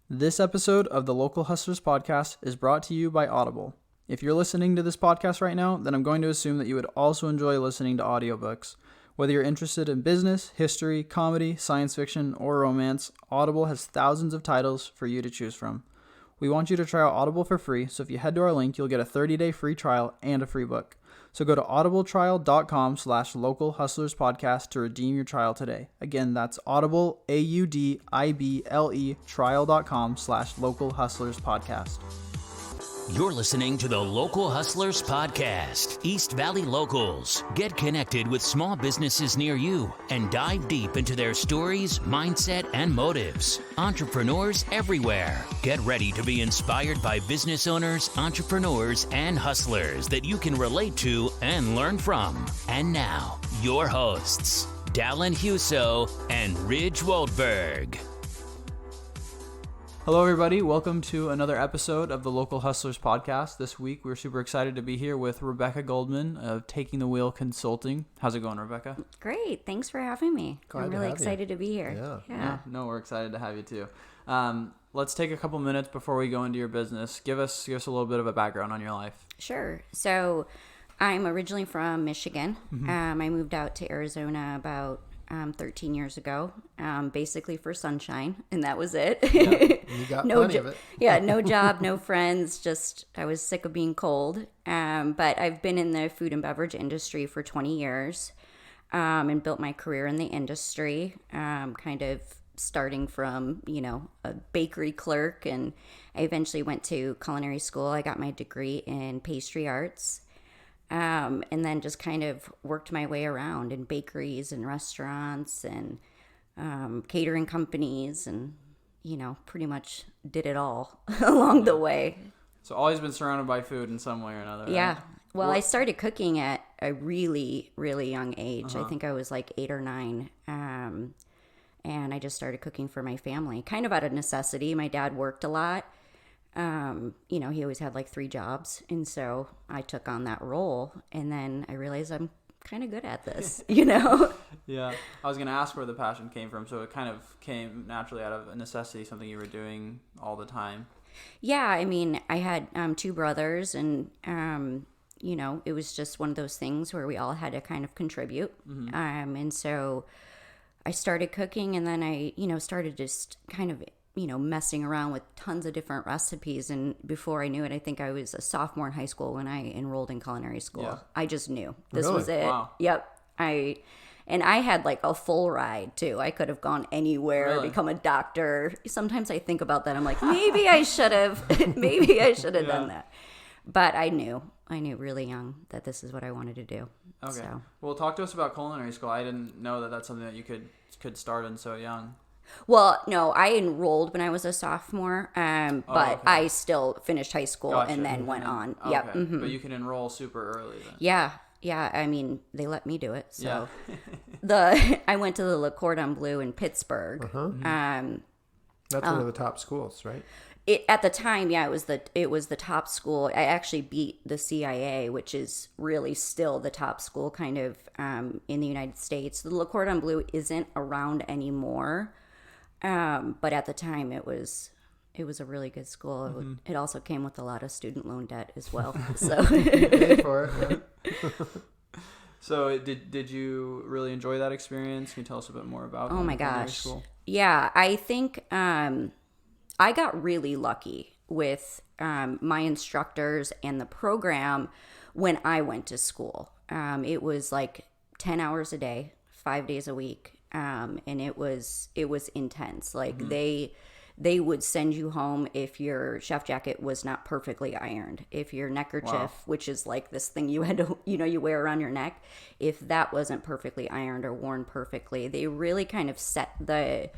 This episode of the Local Hustlers podcast is brought to you by Audible. If you're listening to this podcast right now, then I'm going to assume that you would also enjoy listening to audiobooks. Whether you're interested in business, history, comedy, science fiction, or romance, Audible has thousands of titles for you to choose from. We want you to try out Audible for free, so if you head to our link, you'll get a 30-day free trial and a free book. So go to audibletrial.com/localhustlerspodcast to redeem your trial today. Again, that's Audible, AUDIBLE, trial.com/localhustlerspodcast. You're listening to the Local Hustlers Podcast, East Valley Locals. Get connected with small businesses near you and dive deep into their stories, mindset, and motives. Entrepreneurs everywhere. Get ready to be inspired by business owners, entrepreneurs, and hustlers that you can relate to and learn from. And now, your hosts, Dallin Huso and Ridge Waldberg. Hello, everybody. Welcome to another episode of the Local Hustlers Podcast. This week, we're super excited to be here with Rebekah Goldman of Taking the Wheel Consulting. How's it going, Rebekah? Great. Thanks for having me. I'm really excited to be here. Yeah. No, we're excited to have you too. Let's take a couple minutes before we go into your business. Give us a little bit of a background on your life. Sure. So I'm originally from Michigan. I moved out to Arizona about 13 years ago, basically for sunshine, and that was it. Yeah, you got plenty of it. Yeah, no job, no friends, just I was sick of being cold. But I've been in the food and beverage industry for 20 years and built my career in the industry, kind of starting from, a bakery clerk, and I eventually went to culinary school. I got my degree in pastry arts. And then just kind of worked my way around in bakeries and restaurants and catering companies and, pretty much did it all along the way. So always been surrounded by food in some way or another. Yeah. Right? Well, I started cooking at a really, really young age. I think I was like 8 or 9. And I just started cooking for my family, kind of out of necessity. My dad worked a lot. He always had like 3 jobs. And so I took on that role, and then I realized I'm kind of good at this, Yeah. I was going to ask where the passion came from. So it kind of came naturally out of a necessity, something you were doing all the time. Yeah. I mean, I had 2 brothers, and, it was just one of those things where we all had to kind of contribute. And so I started cooking, and then I, started just kind of messing around with tons of different recipes. And before I knew it, I think I was a sophomore in high school when I enrolled in culinary school. Yeah. I just knew this was it. Wow. Yep. I had like a full ride too. I could have gone anywhere, become a doctor. Sometimes I think about that. I'm like, maybe I should have done that. But I knew really young that this is what I wanted to do. Okay. So. Well, talk to us about culinary school. I didn't know that that's something that you could start in so young. Well, no, I enrolled when I was a sophomore, but okay. I still finished high school. Gotcha. And then went on. Okay. Yep. But you can enroll super early then. Yeah. I mean, they let me do it. So yeah. I went to the Le Cordon Bleu in Pittsburgh. That's one of the top schools, right? At the time, yeah, it was the top school. I actually beat the CIA, which is really still the top school kind of in the United States. The Le Cordon Bleu isn't around anymore. But at the time, it was a really good school. It also came with a lot of student loan debt as well. So Paid for it. Yeah. So did you really enjoy that experience? Can you tell us a bit more about? Oh my gosh, school? Yeah, I think I got really lucky with my instructors and the program when I went to school. It was like 10 hours a day, 5 days a week. And it was intense. Like they would send you home if your chef jacket was not perfectly ironed, if your neckerchief, which is like this thing you had to, you wear around your neck, if that wasn't perfectly ironed or worn perfectly. They really kind of set the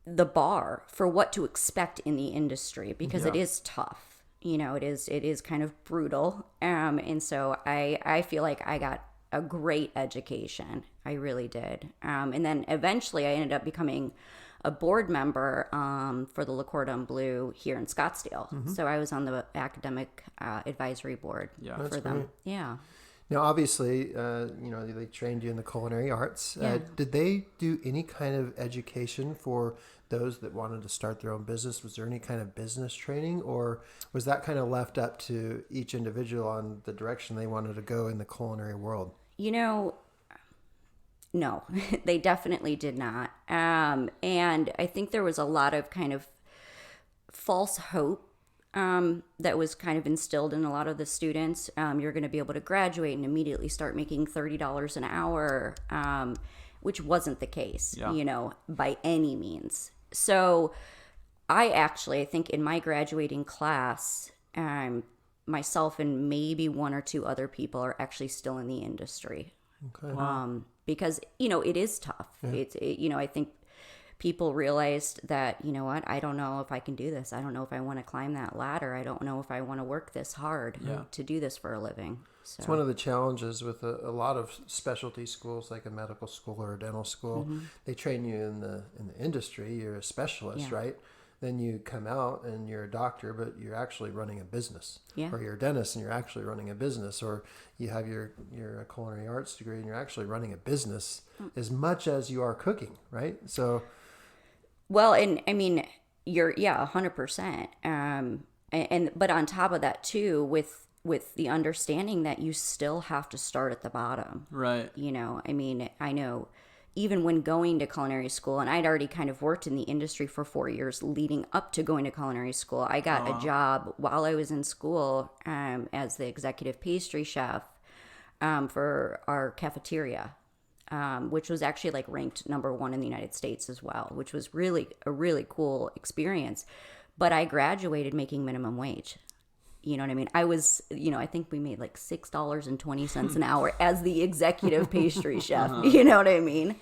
bar for what to expect in the industry, because it is tough. It is kind of brutal. And so I feel like I got a great education. I really did. And then eventually I ended up becoming a board member for the Le Cordon Bleu here in Scottsdale. So I was on the academic advisory board for them. Great. Yeah. Now, obviously, they trained you in the culinary arts. Yeah. Did they do any kind of education for those that wanted to start their own business? Was there any kind of business training, or was that kind of left up to each individual on the direction they wanted to go in the culinary world? No, they definitely did not. And I think there was a lot of kind of false hope that was kind of instilled in a lot of the students. You're going to be able to graduate and immediately start making $30 an hour, which wasn't the case, by any means. So I think in my graduating class, myself and maybe one or two other people are actually still in the industry. Okay. Wow. Because, it is tough. Yeah. I think people realized that, I don't know if I can do this. I don't know if I want to climb that ladder. I don't know if I want to work this hard to do this for a living. So. It's one of the challenges with a lot of specialty schools, like a medical school or a dental school. Mm-hmm. They train you in the industry. You're a specialist, right? Then you come out and you're a doctor, but you're actually running a business. Yeah. Or you're a dentist and you're actually running a business. Or you have your culinary arts degree and you're actually running a business as much as you are cooking, right? So... Well, and I mean, you're 100%. But on top of that too, with the understanding that you still have to start at the bottom. Right. I know even when going to culinary school, and I'd already kind of worked in the industry for 4 years leading up to going to culinary school. I got a job while I was in school as the executive pastry chef for our cafeteria. Which was actually like ranked number 1 in the United States as well, which was really a really cool experience. But I graduated making minimum wage. You know what I mean? I was, I think we made like $6.20 an hour as the executive pastry chef. Uh-huh. You know what I mean?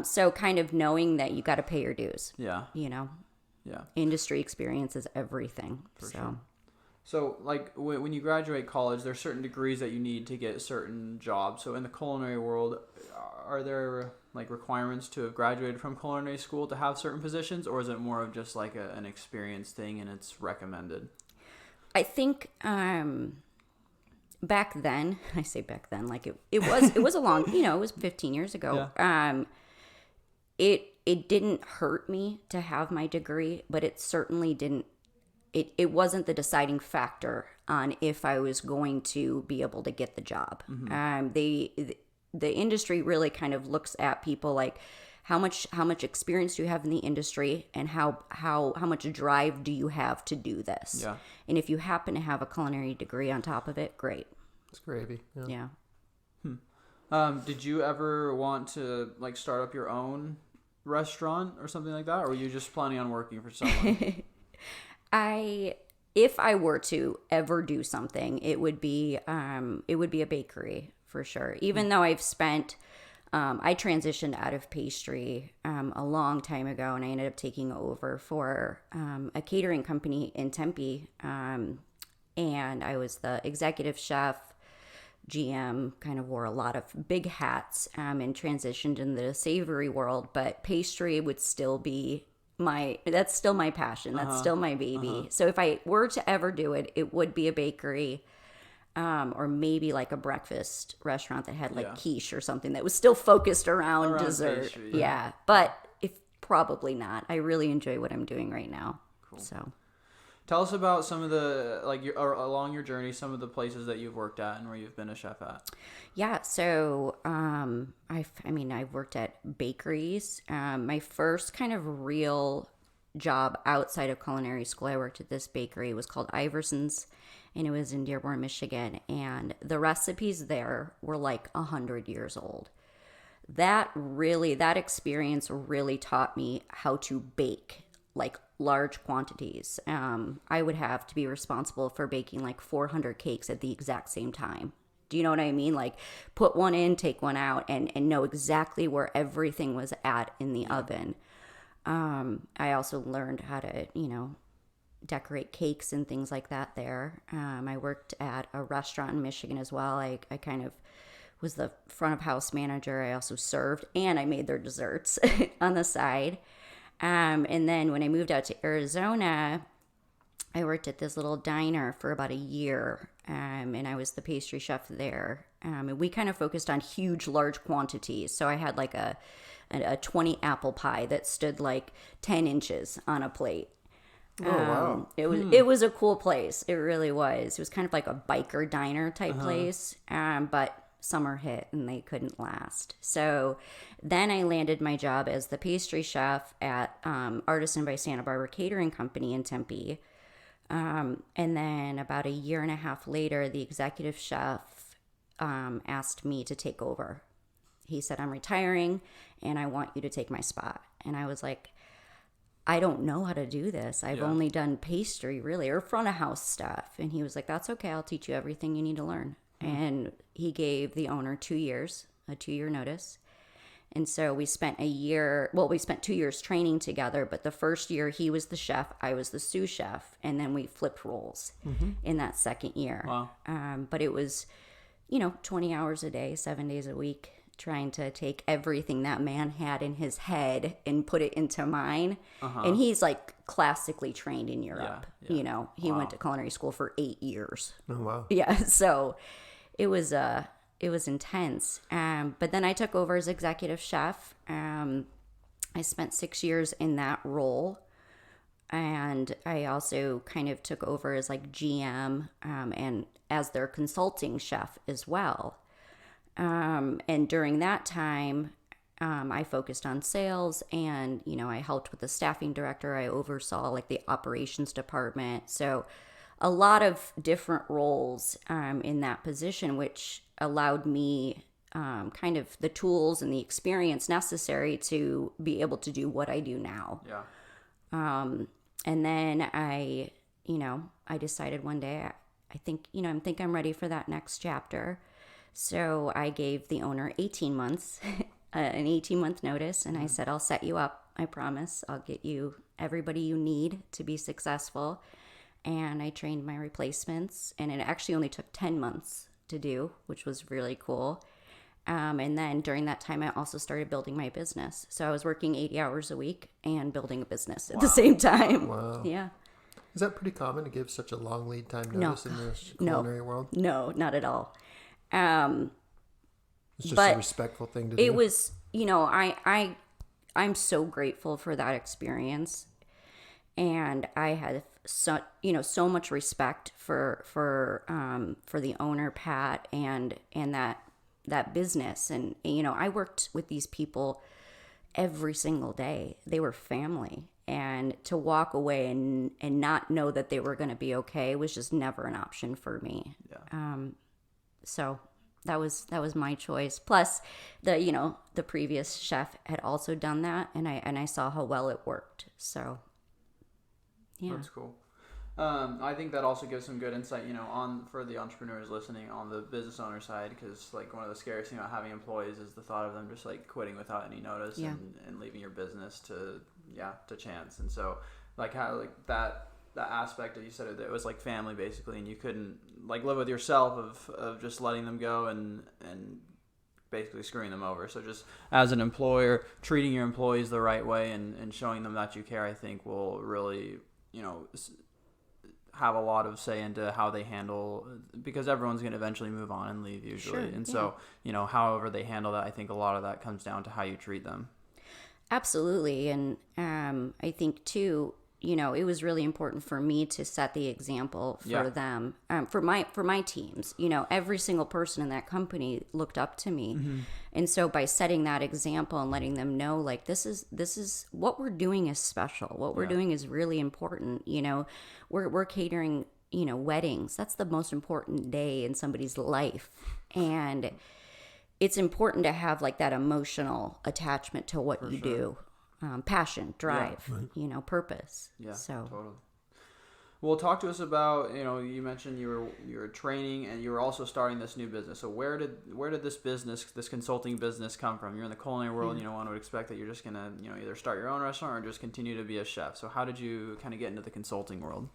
So kind of knowing that you got to pay your dues. Yeah. Yeah. Industry experience is everything. For sure. So, like, when you graduate college, there's certain degrees that you need to get certain jobs. So, in the culinary world, are there, like, requirements to have graduated from culinary school to have certain positions? Or is it more of just, like, an experience thing and it's recommended? I think back then, I say back then, like, it was a long, it was 15 years ago. Yeah. It didn't hurt me to have my degree, but it certainly didn't. It wasn't the deciding factor on if I was going to be able to get the job. Mm-hmm. The industry really kind of looks at people like how much experience do you have in the industry, and how much drive do you have to do this. Yeah. And if you happen to have a culinary degree on top of it, great. It's gravy. Yeah. Did you ever want to like start up your own restaurant or something like that, or were you just planning on working for someone? If I were to ever do something, it would be a bakery for sure. Even though I transitioned out of pastry a long time ago, and I ended up taking over for a catering company in Tempe, and I was the executive chef, GM, kind of wore a lot of big hats, and transitioned in the savory world, but pastry would still be that's still my passion. That's still my baby. So if I were to ever do it, it would be a bakery, or maybe like a breakfast restaurant that had like quiche or something that was still focused around dessert. Pastry, yeah. But probably not. I really enjoy what I'm doing right now. Cool. So tell us about some of the, along your journey, some of the places that you've worked at and where you've been a chef at. Yeah, so I've worked at bakeries. My first kind of real job outside of culinary school, I worked at this bakery. It was called Iverson's, and it was in Dearborn, Michigan. And the recipes there were like 100 years old. That experience really taught me how to bake like large quantities. I would have to be responsible for baking like 400 cakes at the exact same time. Do you know what I mean? Like put one in, take one out, and know exactly where everything was at in the oven. I also learned how to, decorate cakes and things like that there. I worked at a restaurant in Michigan as well. I kind of was the front of house manager. I also served, and I made their desserts on the side. And then when I moved out to Arizona, I worked at this little diner for about a year, and I was the pastry chef there. And we kind of focused on huge, large quantities. So I had like a a 20 apple pie that stood like 10 inches on a plate. Oh, wow. It was a cool place. It really was. It was kind of like a biker diner type place. But summer hit and they couldn't last. So then I landed my job as the pastry chef at Artisan by Santa Barbara Catering Company in Tempe. And then about a year and a half later, the executive chef asked me to take over. He said, I'm retiring and I want you to take my spot. And I was like, I don't know how to do this. I've only done pastry really, or front of house stuff. And he was like, that's okay. I'll teach you everything you need to learn. And he gave the owner 2 years, a 2-year notice. And so we spent 2 years training together. But the first year he was the chef, I was the sous chef. And then we flipped roles in that second year. Wow. But it was, 20 hours a day, 7 days a week, trying to take everything that man had in his head and put it into mine. And he's like classically trained in Europe. Yeah. He went to culinary school for 8 years. Oh, wow. Yeah. So it was intense. But then I took over as executive chef. I spent 6 years in that role. And I also kind of took over as like GM and as their consulting chef as well. And during that time, I focused on sales and, I helped with the staffing director. I oversaw like the operations department. So a lot of different roles in that position, which allowed me kind of the tools and the experience necessary to be able to do what I do now. Yeah. And then I decided one day, I think I'm ready for that next chapter. So I gave the owner 18 months, an 18-month notice, and I said, I'll set you up. I promise. I'll get you everybody you need to be successful. And I trained my replacements, and it actually only took 10 months to do, which was really cool. And then during that time, I also started building my business. So I was working 80 hours a week and building a business at the same time. Wow. Yeah. Is that pretty common to give such a long lead time notice in the culinary world? No, not at all. It's just a respectful thing to do. It was, I'm so grateful for that experience, and I had so much respect for the owner, Pat, and that business, and I worked with these people every single day. They were family, and to walk away and not know that they were going to be okay was just never an option for me. Yeah. So that was my choice. Plus, the previous chef had also done that, and I saw how well it worked. So, yeah, That's cool. I think that also gives some good insight, for the entrepreneurs listening on the business owner side, because like one of the scariest things about having employees is the thought of them just like quitting without any notice and leaving your business to chance. And so like how like that aspect that you said it was like family basically, and you couldn't like live with yourself of just letting them go and basically screwing them over. So just as an employer, treating your employees the right way and showing them that you care, I think will really, have a lot of say into how they handle, because everyone's going to eventually move on and leave usually. Sure, and so, however they handle that, I think a lot of that comes down to how you treat them. absolutely. And I think too, it was really important for me to set the example for them, for my teams. Every single person in that company looked up to me. Mm-hmm. And so by setting that example and letting them know, like, this is what we're doing is special. What we're doing is really important. We're catering, weddings. That's the most important day in somebody's life. And it's important to have like that emotional attachment to what you do. Passion, drive, purpose. Yeah, so totally. Well, talk to us about, you mentioned you were training and you were also starting this new business. So where did this consulting business come from? You're in the culinary world, one would expect that you're just going to, either start your own restaurant or just continue to be a chef. So how did you kind of get into the consulting world?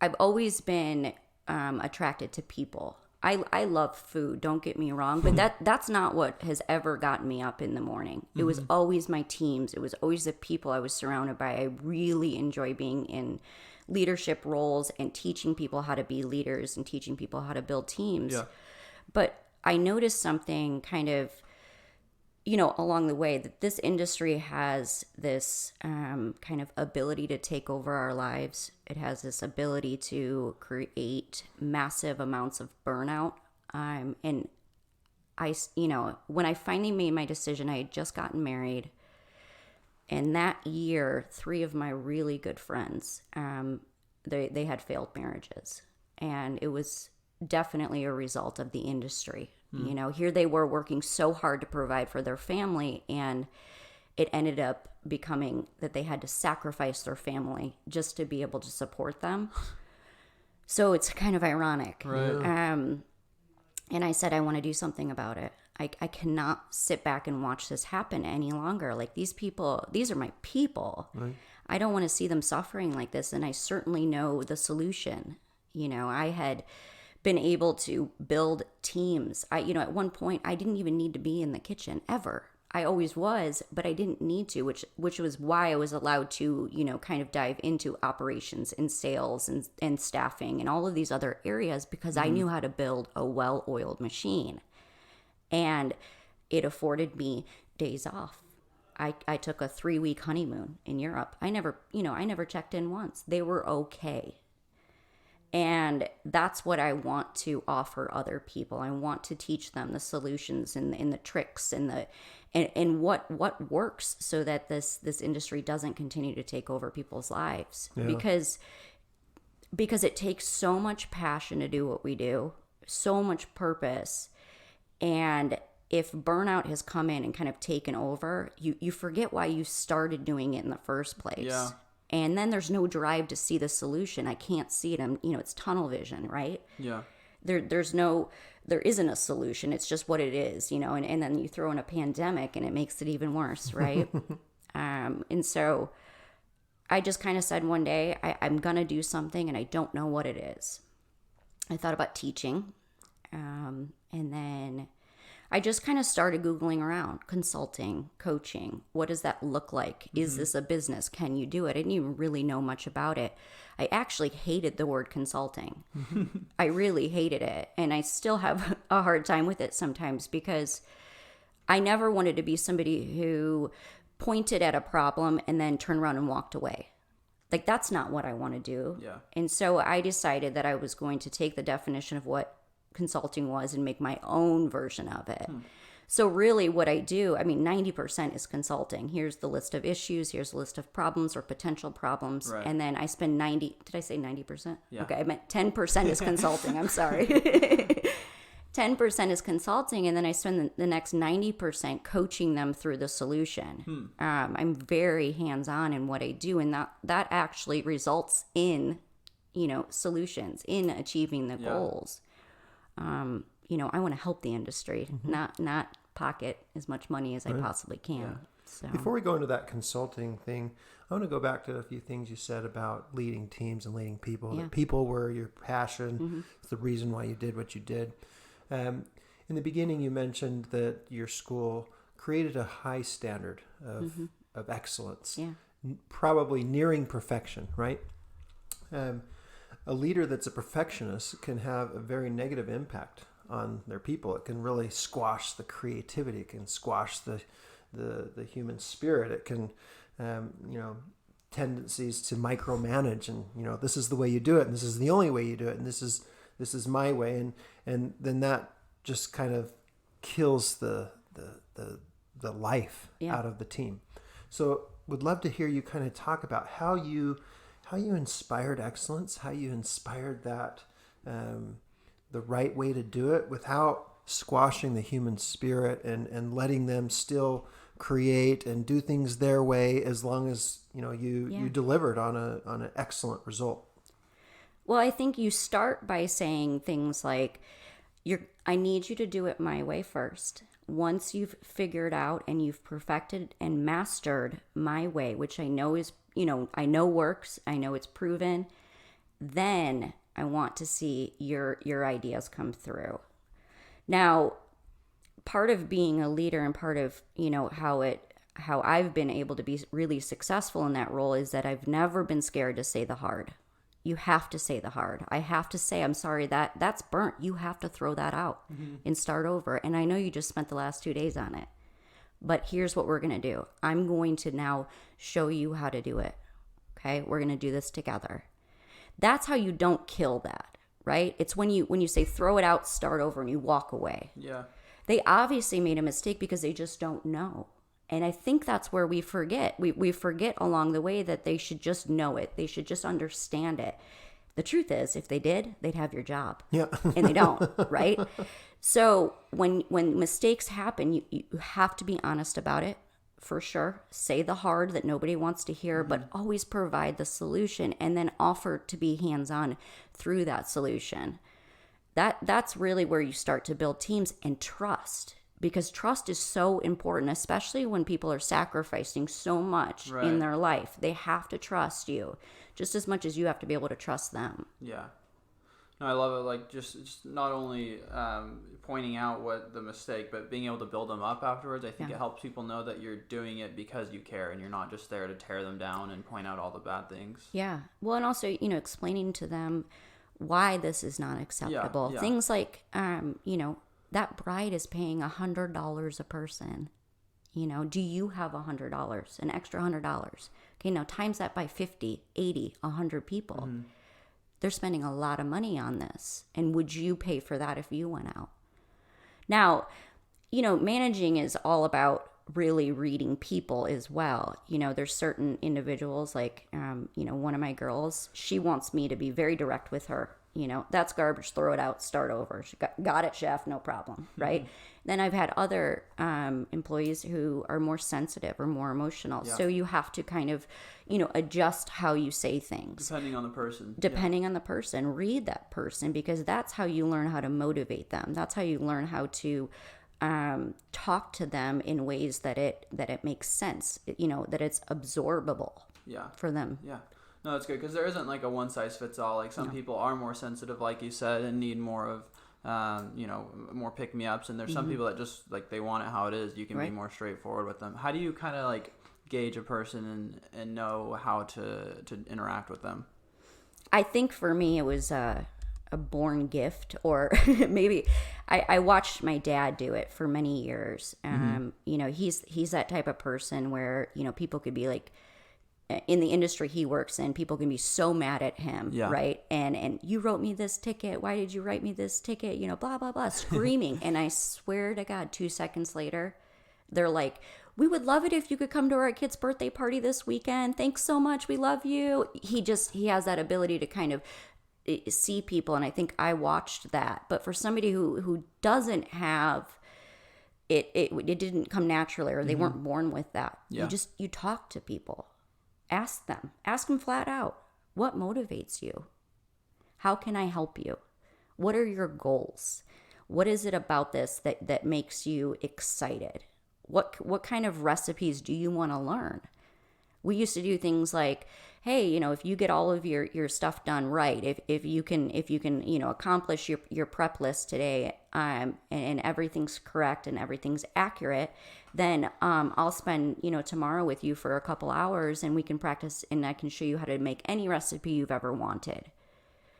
I've always been attracted to people. I love food, don't get me wrong, but that's not what has ever gotten me up in the morning. It was always my teams. It was always the people I was surrounded by. I really enjoy being in leadership roles and teaching people how to be leaders and teaching people how to build teams. Yeah. But I noticed something kind of, along the way, that this industry has this kind of ability to take over our lives. It has this ability to create massive amounts of burnout. And I, when I finally made my decision, I had just gotten married. And that year, 3 of my really good friends, they had failed marriages. And it was definitely a result of the industry. Here they were working so hard to provide for their family, and it ended up becoming that they had to sacrifice their family just to be able to support them. So it's kind of ironic. Right. And I said, I want to do something about it. I cannot sit back and watch this happen any longer. Like, these are my people. Right. I don't want to see them suffering like this. And I certainly know the solution. I had been able to build teams. At one point, I didn't even need to be in the kitchen ever. I always was, but I didn't need to, which was why I was allowed to, kind of dive into operations and sales and staffing and all of these other areas, because I knew how to build a well-oiled machine. And it afforded me days off. I took a 3-week honeymoon in Europe. I never checked in once. They were okay. And that's what I want to offer other people. I want to teach them the solutions and the tricks and what works, so that this industry doesn't continue to take over people's lives. Yeah. Because it takes so much passion to do what we do, so much purpose. And if burnout has come in and kind of taken over, you forget why you started doing it in the first place. Yeah. And then there's no drive to see the solution. I can't see it. It's tunnel vision, right? Yeah. There isn't a solution. It's just what it is, and then you throw in a pandemic and it makes it even worse, right? And so I just kind of said one day, I'm going to do something, and I don't know what it is. I thought about teaching. And then I just kind of started Googling around, consulting, coaching. What does that look like? Is this a business? Can you do it? I didn't even really know much about it. I actually hated the word consulting. I really hated it. And I still have a hard time with it sometimes, because I never wanted to be somebody who pointed at a problem and then turned around and walked away. Like, that's not what I want to do. Yeah. And so I decided that I was going to take the definition of what consulting was and make my own version of it. So really what I do, 90% is consulting. Here's the list of issues, here's a list of problems or potential problems. Right. And then I spend did I say 90%? Yeah. Okay, I meant 10% is consulting. I'm sorry. 10% is consulting, and then I spend the next 90% coaching them through the solution. I'm very hands-on in what I do, and that actually results in, solutions, in achieving the goals. I want to help the industry, not pocket as much money as I possibly can. Yeah. So Before we go into that consulting thing, I want to go back to a few things you said about leading teams and leading people. Yeah. That people were your passion. It's the reason why you did what you did. In the beginning, you mentioned that your school created a high standard of excellence, probably nearing perfection, right? A leader that's a perfectionist can have a very negative impact on their people. It can really squash the creativity. It can squash the human spirit. It can, tendencies to micromanage, and this is the way you do it, and this is the only way you do it, and this is my way, and then that just kind of kills the life out of the team. So would love to hear you kind of talk about how you inspired excellence, how you inspired that the right way to do it without squashing the human spirit, and letting them still create and do things their way, as long as you delivered on an excellent result. Well, I think you start by saying things like, I need you to do it my way first. Once you've figured out and you've perfected and mastered my way, which I know is, I know works, I know it's proven, then I want to see your ideas come through. Now, part of being a leader and part of, how I've been able to be really successful in that role is that I've never been scared to say the hard. You have to say the hard. I have to say, I'm sorry, that's burnt. You have to throw that out and start over. And I know you just spent the last 2 days on it, but here's what we're going to do. I'm going to now show you how to do it. Okay. We're going to do this together. That's how you don't kill that, right? It's when you say throw it out, start over, and you walk away. Yeah. They obviously made a mistake because they just don't know. And I think that's where we forget. We forget along the way that they should just know it. They should just understand it. The truth is, if they did, they'd have your job. Yeah. And they don't, right? So when mistakes happen, you have to be honest about it, for sure. Say the hard that nobody wants to hear, but always provide the solution and then offer to be hands-on through that solution. That's really where you start to build teams and trust. Because trust is so important, especially when people are sacrificing so much in their life. They have to trust you just as much as you have to be able to trust them. Yeah. No, I love it. Like just not only pointing out what the mistake, but being able to build them up afterwards. I think it helps people know that you're doing it because you care and you're not just there to tear them down and point out all the bad things. Yeah. Well, and also, explaining to them why this is not acceptable. Yeah. Things like, that bride is paying $100 a person. Do you have $100, an extra $100? Okay, now times that by 50, 80, 100 people. They're spending a lot of money on this. And would you pay for that if you went out? Now, managing is all about really reading people as well. There's certain individuals like, one of my girls, she wants me to be very direct with her. That's garbage, throw it out, start over. She got it, chef, no problem, right? Then I've had other employees who are more sensitive or more emotional. Yeah. So you have to kind of, adjust how you say things. Depending on the person. Depending on the person. Read that person, because that's how you learn how to motivate them. That's how you learn how to talk to them in ways that it makes sense, that it's absorbable for them. Yeah. No, that's good, because there isn't like a one size fits all. Like some people are more sensitive, like you said, and need more of, more pick me ups. And there's some people that just like they want it how it is. You can be more straightforward with them. How do you kind of like gauge a person and know how to interact with them? I think for me it was a born gift, or maybe I watched my dad do it for many years. He's that type of person where people could be like, in the industry he works in, people can be so mad at him, right? And you wrote me this ticket. Why did you write me this ticket? Blah, blah, blah, screaming. And I swear to God, 2 seconds later, they're like, we would love it if you could come to our kid's birthday party this weekend. Thanks so much. We love you. He has that ability to kind of see people. And I think I watched that. But for somebody who doesn't have it didn't come naturally, or they weren't born with that. You talk to people. Ask them flat out, what motivates you? How can I help you? What are your goals? What is it about this that makes you excited? What kind of recipes do you want to learn? We used to do things like, hey, if you get all of your stuff done right, if you can accomplish your prep list today, and everything's correct and everything's accurate, then I'll spend tomorrow with you for a couple hours, and we can practice, and I can show you how to make any recipe you've ever wanted.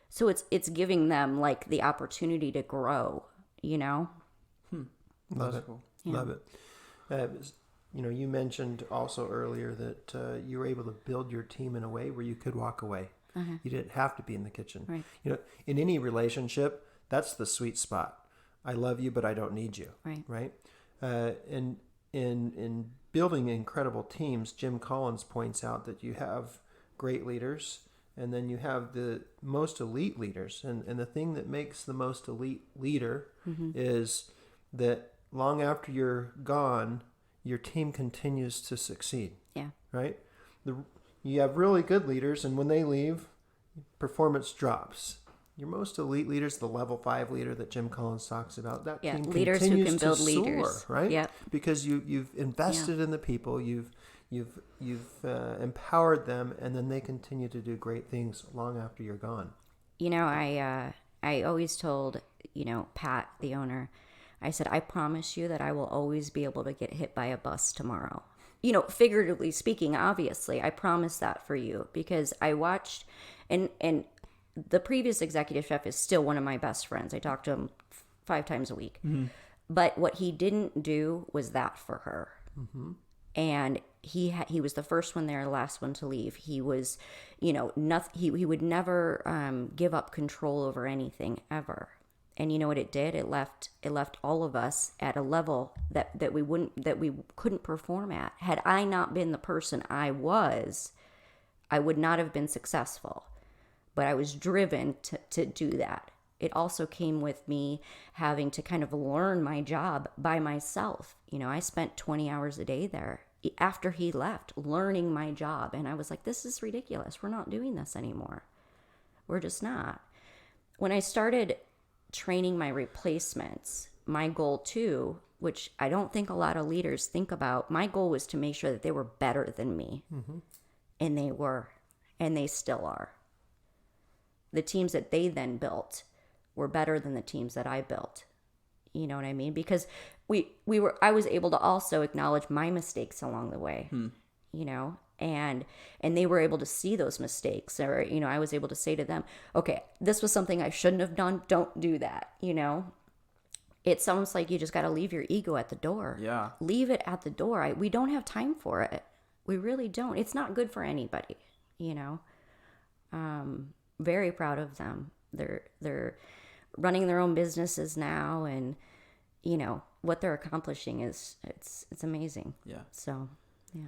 So it's giving them like the opportunity to grow. Love it. Cool. Yeah. Love it. You mentioned also earlier that you were able to build your team in a way where you could walk away. You didn't have to be in the kitchen. Right. In any relationship, that's the sweet spot. I love you, but I don't need you. Right. And in building incredible teams, Jim Collins points out that you have great leaders, and then you have the most elite leaders. And the thing that makes the most elite leader is that long after you're gone, your team continues to succeed. Yeah. Right? You have really good leaders, and when they leave, performance drops. Your most elite leader is the level 5 leader that Jim Collins talks about. That team leaders continues who can build to leaders, soar, right? Yep. Because you've invested in the people, you've empowered them, and then they continue to do great things long after you're gone. I always told Pat, the owner, I said, I promise you that I will always be able to get hit by a bus tomorrow. Figuratively speaking, obviously, I promise that for you, because I watched, and the previous executive chef is still one of my best friends. I talk to him 5 times a week. But what he didn't do was that for her. And he was the first one there, the last one to leave. He was, he would never give up control over anything ever. And you know what it did? It left all of us at a level that we couldn't perform at. Had I not been the person I was, I would not have been successful. But I was driven to do that. It also came with me having to kind of learn my job by myself. I spent 20 hours a day there after he left, learning my job. And I was like, this is ridiculous. We're not doing this anymore. We're just not. When I started training my replacements, my goal too, which I don't think a lot of leaders think about, my goal was to make sure that they were better than me. And they were, and they still are. The teams that they then built were better than the teams that I built. You know what I mean? Because I was able to also acknowledge my mistakes along the way, and they were able to see those mistakes, or, I was able to say to them, okay, this was something I shouldn't have done. Don't do that. It's almost like you just got to leave your ego at the door. Yeah. Leave it at the door. We don't have time for it. We really don't. It's not good for anybody, very proud of them. They're running their own businesses now, and what they're accomplishing is it's amazing. Yeah. So, yeah.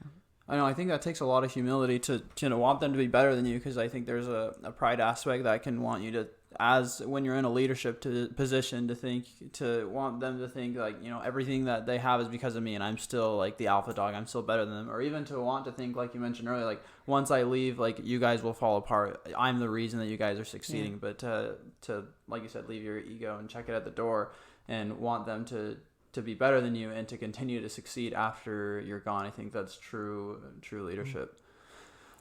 I know. I think that takes a lot of humility to want them to be better than you, because I think there's a pride aspect that can want you to, as when you're in a leadership position, to want them to think like, everything that they have is because of me, and I'm still like the alpha dog. I'm still better than them, or even to want to think, like you mentioned earlier, like once I leave, like you guys will fall apart. I'm the reason that you guys are succeeding. Yeah. But to like you said, leave your ego and check it at the door, and want them to be better than you and to continue to succeed after you're gone. I think that's true leadership.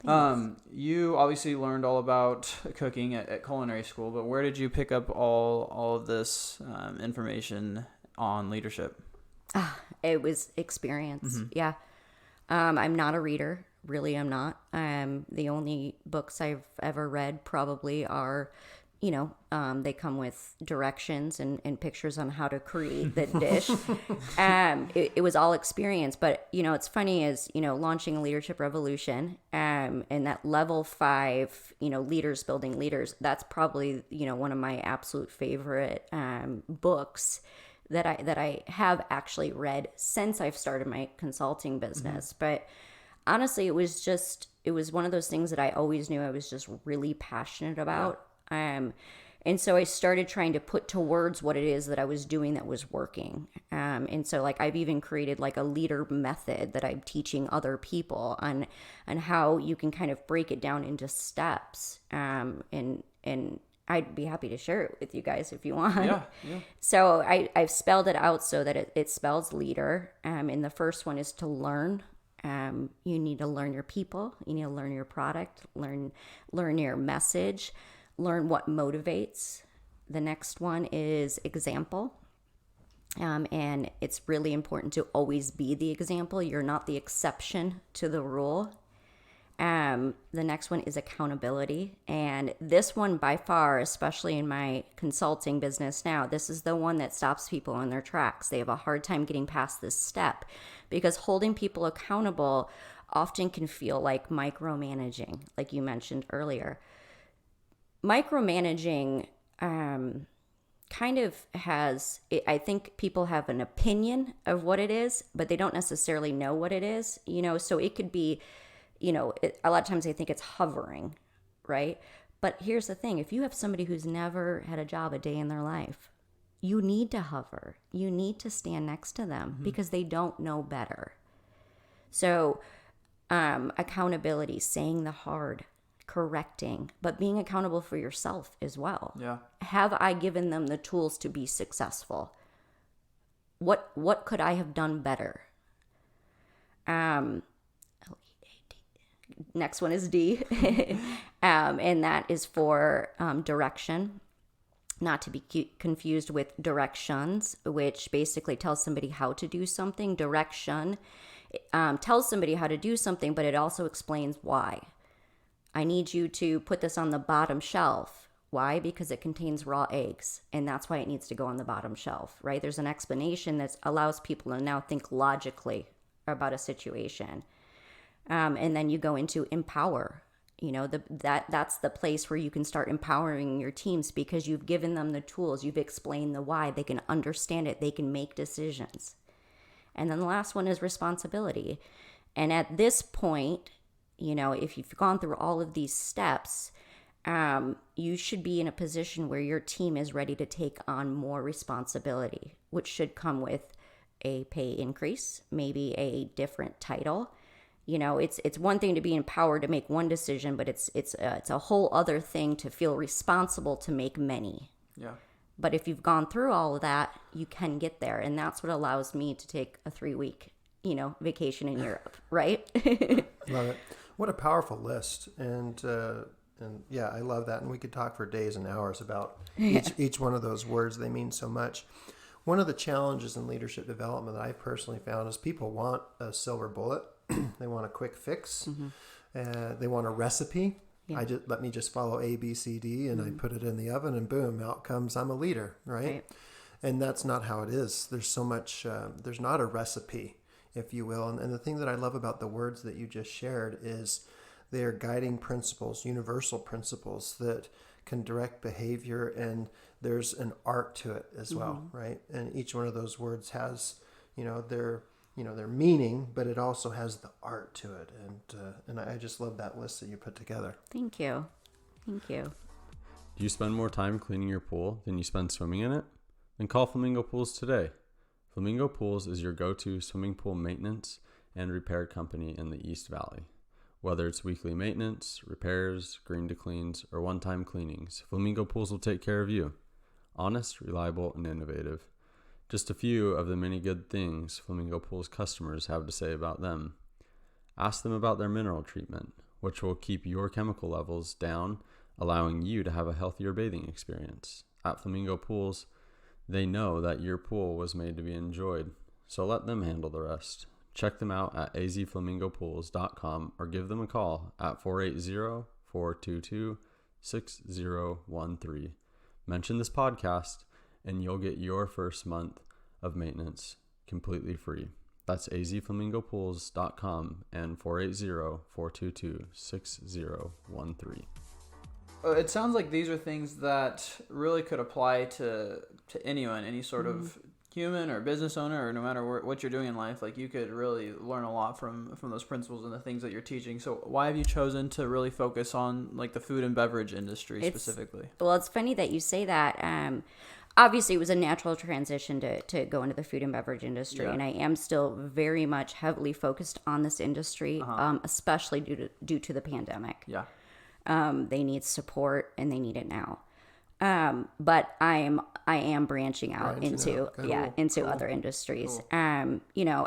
You obviously learned all about cooking at culinary school, but where did you pick up all of this information on leadership? It was experience. Yeah. I'm not a reader. Really, I'm not. The only books I've ever read probably are, they come with directions and pictures on how to create the dish. It was all experience. But, it's funny is, launching a leadership revolution, and that level 5, leaders building leaders, that's probably, one of my absolute favorite books that I have actually read since I've started my consulting business. But honestly, it was one of those things that I always knew I was just really passionate about. And so I started trying to put to words what it is that I was doing that was working. And so like I've even created like a leader method that I'm teaching other people on how you can kind of break it down into steps. And I'd be happy to share it with you guys if you want. Yeah. So I've spelled it out so that it spells leader. And the first one is to learn. You need to learn your people. You need to learn your product, learn your message, learn what motivates. The next one is example. And it's really important to always be the example. You're not the exception to the rule. The next one is accountability. And this one by far, especially in my consulting business now, this is the one that stops people in their tracks. They have a hard time getting past this step because holding people accountable often can feel like micromanaging, like you mentioned earlier. Micromanaging kind of has, I think people have an opinion of what it is, but they don't necessarily know what it is, so it could be, a lot of times I think it's hovering, right? But here's the thing. If you have somebody who's never had a job a day in their life, you need to hover. You need to stand next to them because they don't know better. So accountability, saying the hard, correcting, but being accountable for yourself as well. Yeah. Have I given them the tools to be successful? What could I have done better? Next one is D, and that is for direction, not to be confused with directions, which basically tells somebody how to do something. Direction tells somebody how to do something, but it also explains why. I need you to put this on the bottom shelf. Why? Because it contains raw eggs, and that's why it needs to go on the bottom shelf, right? There's an explanation that allows people to now think logically about a situation. And then you go into empower. That's the place where you can start empowering your teams, because you've given them the tools, you've explained the why, they can understand it, they can make decisions. And then the last one is responsibility. And at this point, if you've gone through all of these steps, you should be in a position where your team is ready to take on more responsibility, which should come with a pay increase, maybe a different title. It's one thing to be empowered to make one decision, but it's a whole other thing to feel responsible to make many. Yeah. But if you've gone through all of that, you can get there, and that's what allows me to take a 3-week, vacation in Europe, right? Love it. What a powerful list, and yeah, I love that. And we could talk for days and hours about each one of those words. They mean so much. One of the challenges in leadership development that I've personally found is people want a silver bullet. They want a quick fix. They want a recipe. Yeah. Let me just follow A, B, C, D, and I put it in the oven, and boom, out comes I'm a leader, right? And that's not how it is. There's so much. There's not a recipe, if you will. And the thing that I love about the words that you just shared is they are guiding principles, universal principles that can direct behavior, and there's an art to it as well, right? And each one of those words has, their meaning, but it also has the art to it. And I just love that list that you put together. Thank you. Do you spend more time cleaning your pool than you spend swimming in it? Then call Flamingo Pools today. Flamingo Pools is your go-to swimming pool maintenance and repair company in the East Valley. Whether it's weekly maintenance, repairs, green to cleans, or one-time cleanings, Flamingo Pools will take care of you. Honest, reliable, and innovative. Just a few of the many good things Flamingo Pools customers have to say about them. Ask them about their mineral treatment, which will keep your chemical levels down, allowing you to have a healthier bathing experience. At Flamingo Pools, they know that your pool was made to be enjoyed, so let them handle the rest. Check them out at azflamingopools.com or give them a call at 480-422-6013. Mention this podcast and you'll get your first month of maintenance completely free. That's azflamingopools.com and 480-422-6013. It sounds like these are things that really could apply to anyone, any sort of human or business owner, or no matter what you're doing in life. Like, you could really learn a lot from those principles and the things that you're teaching. So why have you chosen to really focus on like the food and beverage industry specifically? Well, it's funny that you say that. Obviously, it was a natural transition to go into the food and beverage industry, and I am still very much heavily focused on this industry, especially due to the pandemic. Yeah. They need support, and they need it now. But I am branching out into other industries. Cool.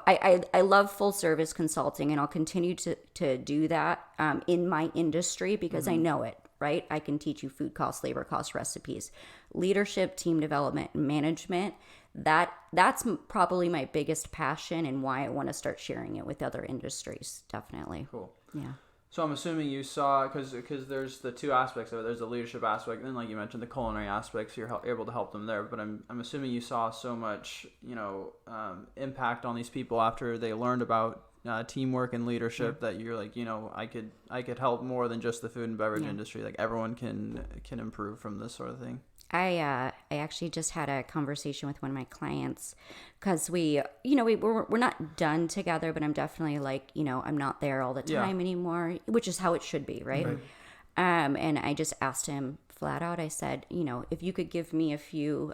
I love full service consulting, and I'll continue to do that in my industry because I know it, right? I can teach you food costs, labor costs, recipes, leadership, team development, and management. That's probably my biggest passion and why I want to start sharing it with other industries. Definitely. Cool. Yeah. So I'm assuming you saw, because there's the two aspects of it. There's the leadership aspect, and then, like you mentioned, the culinary aspects. You're able to help them there. But I'm assuming you saw so much, impact on these people after they learned about teamwork and leadership that you're like, I could help more than just the food and beverage industry. Like, everyone can improve from this sort of thing. I actually just had a conversation with one of my clients because we're not done together, but I'm definitely like, I'm not there all the time anymore, which is how it should be. Right. And I just asked him flat out, I said, if you could give me a few,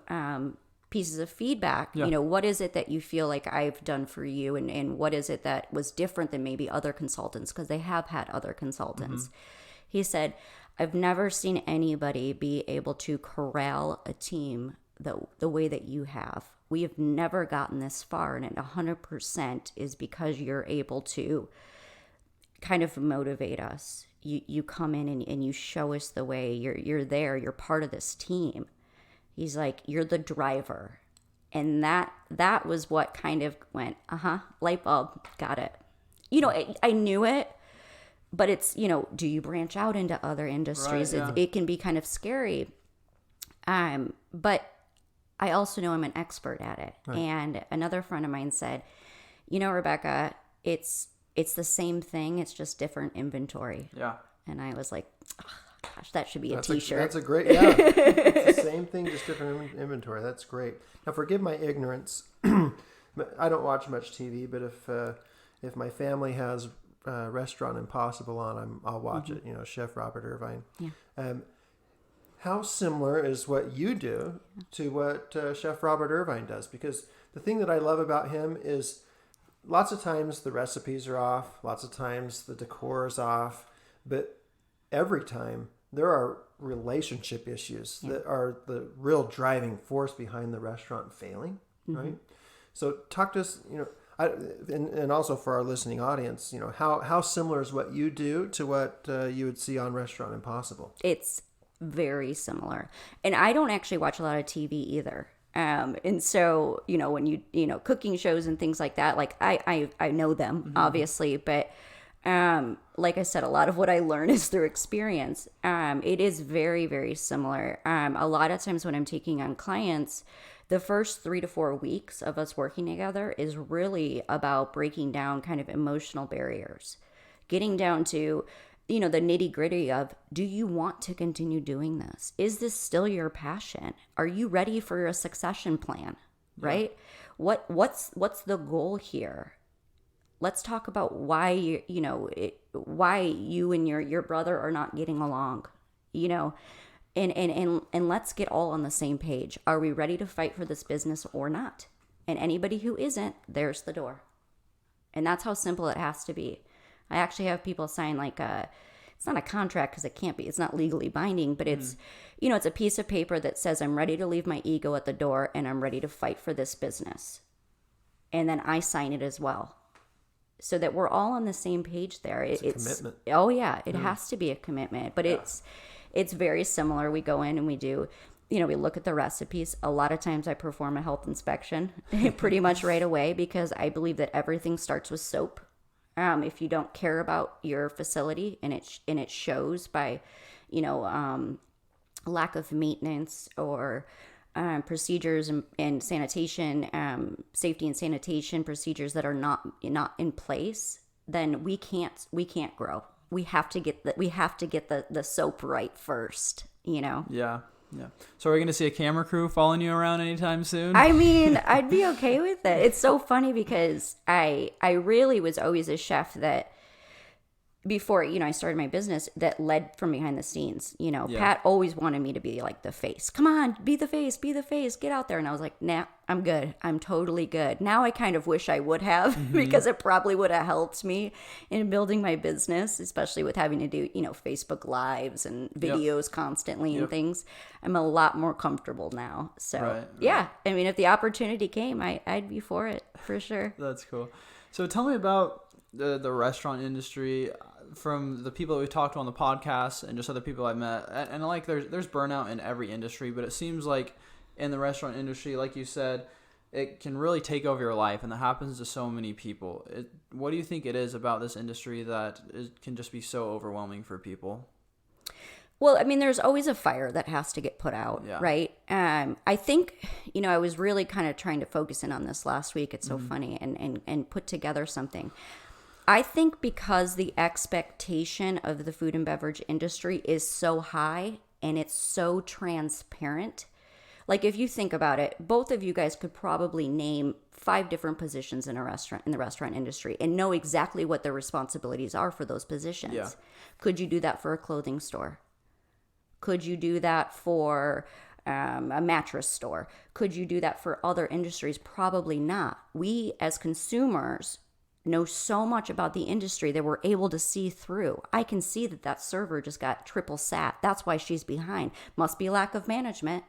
pieces of feedback, what is it that you feel like I've done for you? And what is it that was different than maybe other consultants? Cause they have had other consultants. He said, I've never seen anybody be able to corral a team the way that you have. We have never gotten this far, and 100% is because you're able to kind of motivate us. You come in and you show us the way. You're there. You're part of this team. He's like, you're the driver. And that was what kind of went, light bulb, got it. I knew it. But it's, do you branch out into other industries? Right, yeah. It can be kind of scary. But I also know I'm an expert at it. Right. And another friend of mine said, Rebekah, it's the same thing. It's just different inventory. Yeah. And I was like, oh, gosh, that should be a t-shirt. That's a great, yeah. It's the same thing, just different inventory. That's great. Now, forgive my ignorance. I don't watch much TV, but if my family has Restaurant Impossible on, I'll watch it. Chef Robert Irvine. Yeah. How similar is what you do to what Chef Robert Irvine does? Because the thing that I love about him is lots of times the recipes are off, lots of times the decor is off, but every time there are relationship issues that are the real driving force behind the restaurant failing, right? So talk to us, and also for our listening audience, how similar is what you do to what you would see on Restaurant Impossible? It's very similar. And I don't actually watch a lot of TV either. And so, when you cooking shows and things like that, like I know them obviously, but like I said, a lot of what I learn is through experience. It is very, very similar. A lot of times when I'm taking on clients, the first 3 to 4 weeks of us working together is really about breaking down kind of emotional barriers, getting down to, the nitty gritty of, do you want to continue doing this? Is this still your passion? Are you ready for a succession plan? Right? What's the goal here? Let's talk about why why you and your brother are not getting along, and let's get all on the same page. Are we ready to fight for this business or not? And anybody who isn't, there's the door. And that's how simple it has to be. I actually have people sign it's not a contract because it can't be, it's not legally binding, but it's, it's a piece of paper that says I'm ready to leave my ego at the door and I'm ready to fight for this business. And then I sign it as well. So that we're all on the same page there. It's a commitment. Oh yeah, it has to be a commitment, but it's very similar. We go in and we do, we look at the recipes. A lot of times I perform a health inspection pretty much right away because I believe that everything starts with soap. If you don't care about your facility and it shows by, lack of maintenance or procedures and sanitation, safety and sanitation procedures that are not in place, then we can't grow. We have to get the soap right first. Yeah. Yeah. So are we going to see a camera crew following you around anytime soon? I mean, I'd be okay with it. It's so funny because I really was always a chef that before, I started my business that led from behind the scenes. Pat always wanted me to be like the face. Come on, be the face, get out there. And I was like, nah, I'm good. I'm totally good. Now I kind of wish I would have because it probably would have helped me in building my business, especially with having to do, Facebook Lives and videos constantly and things. I'm a lot more comfortable now. So yeah, I mean, if the opportunity came, I'd be for it for sure. That's cool. So tell me about the restaurant industry. From the people that we've talked to on the podcast and just other people I've met, and like there's burnout in every industry, but it seems like in the restaurant industry, like you said, it can really take over your life, and that happens to so many people. What do you think it is about this industry that can just be so overwhelming for people? Well, I mean, there's always a fire that has to get put out, right? I think, I was really kind of trying to focus in on this last week. It's so funny and put together something. I think because the expectation of the food and beverage industry is so high and it's so transparent. Like if you think about it, both of you guys could probably name 5 different positions in the restaurant industry and know exactly what their responsibilities are for those positions. Yeah. Could you do that for a clothing store? Could you do that for a mattress store? Could you do that for other industries? Probably not. We as consumers know so much about the industry that we're able to see through. I can see that server just got triple sat. That's why she's behind. Must be lack of management.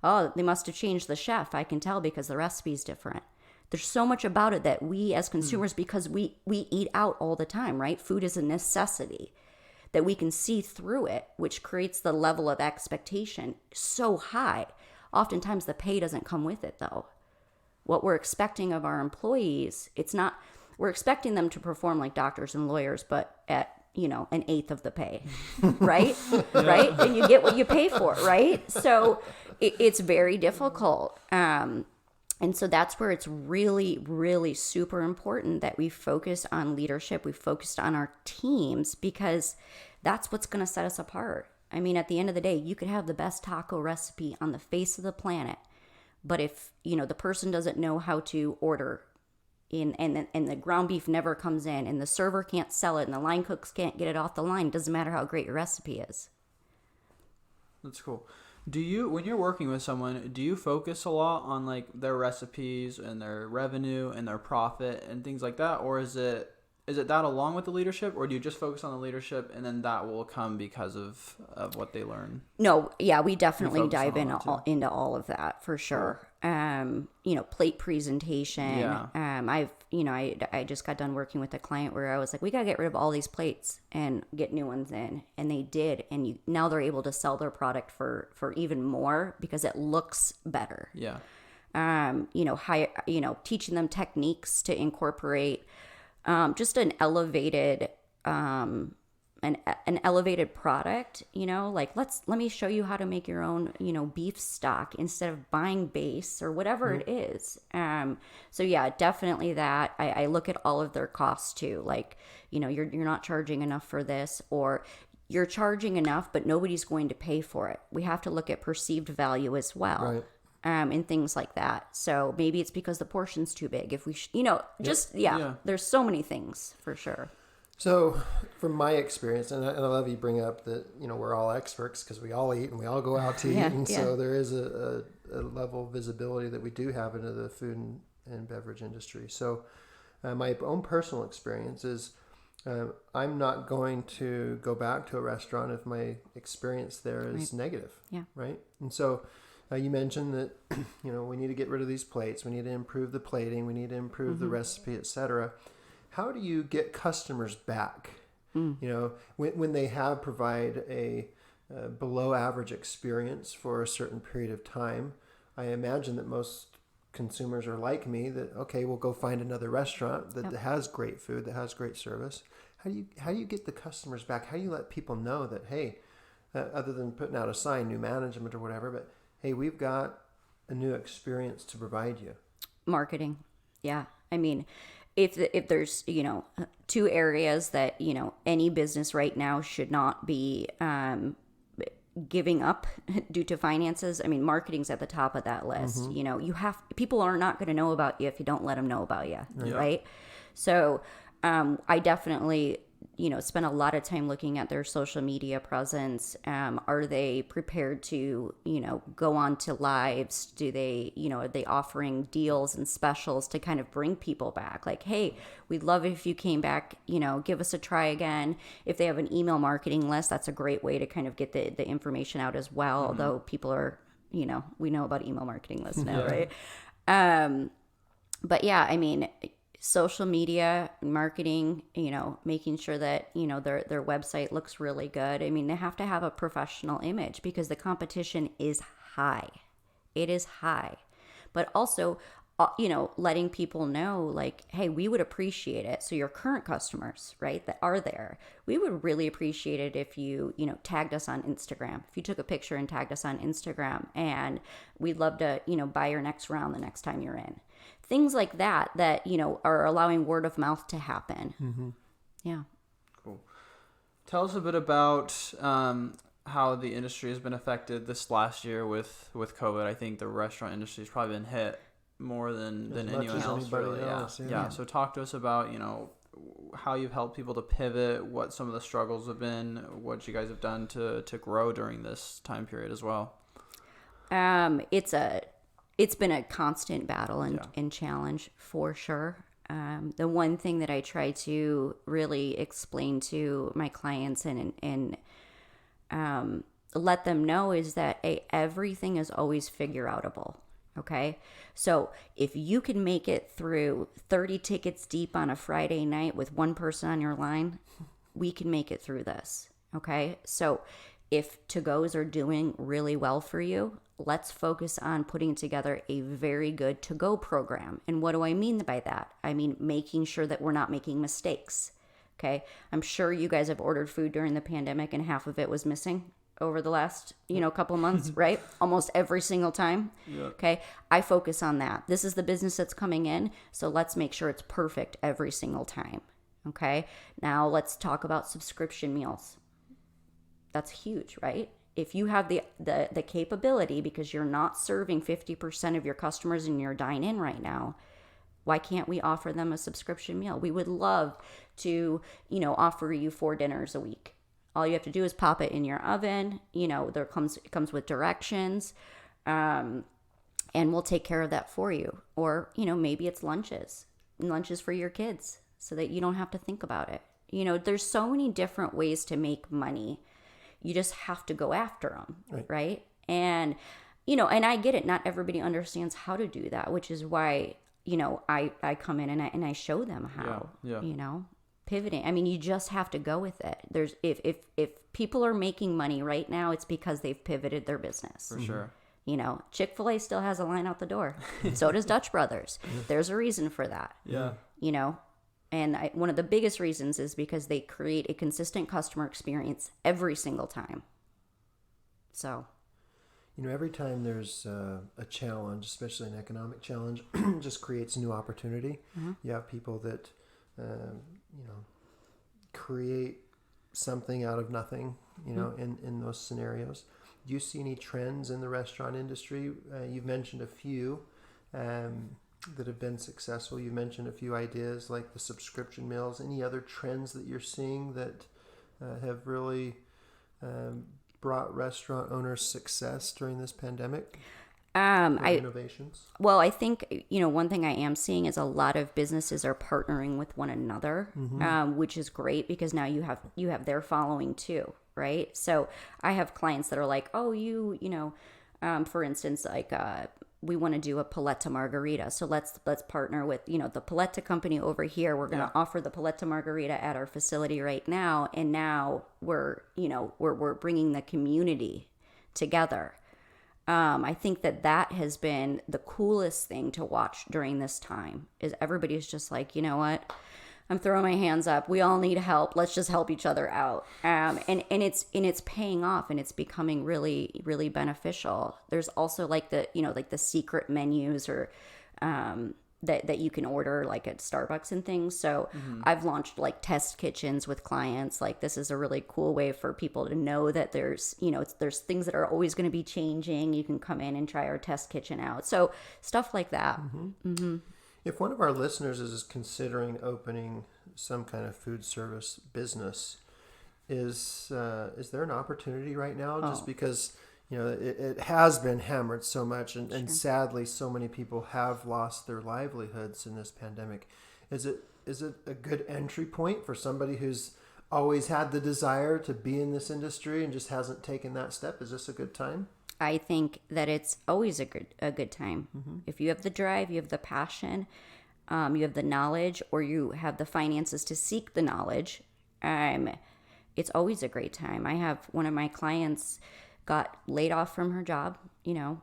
Oh, they must have changed the chef. I can tell because the recipe's different. There's so much about it that we as consumers, because we eat out all the time, right? Food is a necessity, that we can see through it, which creates the level of expectation so high. Oftentimes the pay doesn't come with it though. What we're expecting of our employees, we're expecting them to perform like doctors and lawyers, but at an eighth of the pay, right? Right? And you get what you pay for, right? So it's very difficult. And so that's where it's really, really super important that we focus on leadership. We focused on our teams, because that's what's going to set us apart. I mean, at the end of the day, you could have the best taco recipe on the face of the planet, but if, the person doesn't know how to order and the ground beef never comes in, and the server can't sell it, and the line cooks can't get it off the line, it doesn't matter how great your recipe is. That's cool. When you're working with someone, do you focus a lot on like their recipes and their revenue and their profit and things like that? Or is it that along with the leadership, or do you just focus on the leadership and then that will come because of what they learn? No, yeah, we definitely dive into all of that for sure. Plate presentation. Yeah. I just got done working with a client where I was like, we gotta get rid of all these plates and get new ones in, and they did, and now they're able to sell their product for even more because it looks better. Yeah. Teaching them techniques to incorporate just an elevated an elevated product, like let me show you how to make your own, beef stock instead of buying base or whatever it is. So yeah, definitely that. I look at all of their costs too. Like, you're not charging enough for this, or you're charging enough, but nobody's going to pay for it. We have to look at perceived value as well. Right. And things like that. So maybe it's because the portion's too big. If we, there's so many things for sure. So from my experience, and I love you bring up that, we're all experts because we all eat and we all go out to eat. And so there is a level of visibility that we do have into the food and beverage industry. So my own personal experience is I'm not going to go back to a restaurant if my experience there is negative. Yeah. Right. And so you mentioned that, we need to get rid of these plates. We need to improve the plating. We need to improve the recipe, etc. How do you get customers back? When they have provide a below average experience for a certain period of time, I imagine that most consumers are like me, that, okay, we'll go find another restaurant that has great food, that has great service. How do you get the customers back? How do you let people know that, hey, other than putting out a sign, new management or whatever, but hey, we've got a new experience to provide you? Marketing. Yeah. I mean, if there's, two areas that, any business right now should not be giving up due to finances, I mean, marketing's at the top of that list. People are not going to know about you if you don't let them know about you. Right. So I definitely, spend a lot of time looking at their social media presence. Are they prepared to, go on to lives? Do they, are they offering deals and specials to kind of bring people back? Like, hey, we'd love it if you came back, give us a try again. If they have an email marketing list, that's a great way to kind of get the information out as well. Although people are, we know about email marketing lists now, right? But yeah, I mean, social media marketing, making sure that, their website looks really good. I mean, they have to have a professional image because the competition is high. It is high. But also, letting people know, like, hey, we would appreciate it. So your current customers, right, that are there, we would really appreciate it if you, tagged us on Instagram. If you took a picture and tagged us on Instagram, and we'd love to, buy your next round the next time you're in. Things like that, are allowing word of mouth to happen. Mm-hmm. Yeah. Cool. Tell us a bit about how the industry has been affected this last year with COVID. I think the restaurant industry has probably been hit more than anyone else. Really. Yeah. So talk to us about, how you've helped people to pivot, what some of the struggles have been, what you guys have done to grow during this time period as well. It's been a constant battle and challenge for sure. The one thing that I try to really explain to my clients and let them know is that everything is always figure outable. Okay. So if you can make it through 30 tickets deep on a Friday night with one person on your line, we can make it through this. Okay. So if to-goes are doing really well for you, let's focus on putting together a very good to-go program. And what do I mean by that? I mean, making sure that we're not making mistakes. Okay. I'm sure you guys have ordered food during the pandemic and half of it was missing over the last, couple of months, right? Almost every single time. Yeah. Okay. I focus on that. This is the business that's coming in. So let's make sure it's perfect every single time. Okay. Now let's talk about subscription meals. That's huge, right? If you have the capability, because you're not serving 50% of your customers in your dine-in right now, why can't we offer them a subscription meal? We would love to, offer you 4 dinners a week. All you have to do is pop it in your oven. It comes with directions, and we'll take care of that for you. Or, maybe it's lunches for your kids so that you don't have to think about it. There's so many different ways to make money. You just have to go after them, right? And, and I get it. Not everybody understands how to do that, which is why I come in and I show them how, pivoting. I mean, you just have to go with it. There's, if people are making money right now, it's because they've pivoted their business. For sure. Chick-fil-A still has a line out the door. So does Dutch Brothers. There's a reason for that. Yeah. And one of the biggest reasons is because they create a consistent customer experience every single time. So, every time there's a challenge, especially an economic challenge, just creates new opportunity. Mm-hmm. You have people that, create something out of nothing, in those scenarios. Do you see any trends in the restaurant industry? You've mentioned a few that have been successful. You mentioned a few ideas like the subscription meals. Any other trends that you're seeing that have really brought restaurant owners success during this pandemic? Innovations? Well, I think, one thing I am seeing is a lot of businesses are partnering with one another, which is great because now you have their following too, right? So I have clients that are like, oh, for instance, like, we want to do a paletta margarita. So let's partner with, the paletta company over here. We're going to offer the paletta margarita at our facility right now. And now we're bringing the community together. I think that has been the coolest thing to watch during this time is everybody's just like, you know what? I'm throwing my hands up. We all need help. Let's just help each other out. And it's paying off and it's becoming really, really beneficial. There's also like the secret menus or that you can order like at Starbucks and things. So I've launched like test kitchens with clients. Like this is a really cool way for people to know that there's things that are always going to be changing. You can come in and try our test kitchen out. So stuff like that. If one of our listeners is considering opening some kind of food service business, is there an opportunity right now? Just because it has been hammered so much, and sadly, so many people have lost their livelihoods in this pandemic. Is it a good entry point for somebody who's always had the desire to be in this industry and just hasn't taken that step? Is this a good time? I think that it's always a good time. If you have the drive, you have the passion, you have the knowledge, or you have the finances to seek the knowledge, it's always a great time. I have one of my clients got laid off from her job,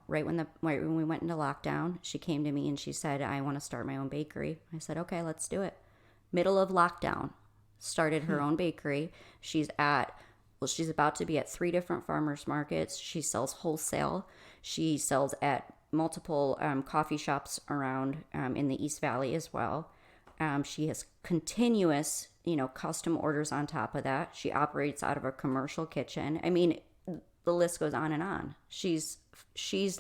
right when we went into lockdown. She came to me and she said, I want to start my own bakery. I said, okay, let's do it. Middle of lockdown, started her own bakery. She's about to be at 3 different farmers markets. She sells wholesale. She sells at multiple coffee shops around in the East Valley as well. She has continuous, custom orders on top of that. She operates out of a commercial kitchen. I mean, the list goes on and on. She's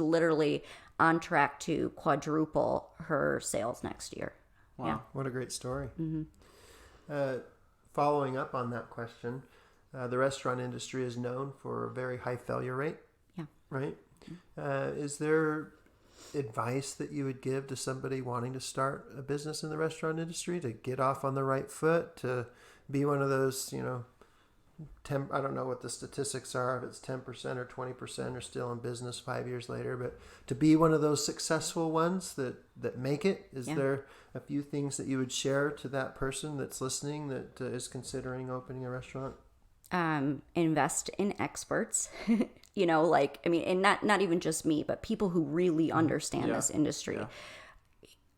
literally on track to quadruple her sales next year. Wow, yeah. What a great story. Following up on that question, the restaurant industry is known for a very high failure rate. Yeah. Right? Is there advice that you would give to somebody wanting to start a business in the restaurant industry to get off on the right foot, to be one of those, I don't know what the statistics are, if it's 10% or 20% are still in business 5 years later, but to be one of those successful ones that make it? Is there a few things that you would share to that person that's listening that is considering opening a restaurant? Invest in experts, and not even just me, but people who really understand this industry.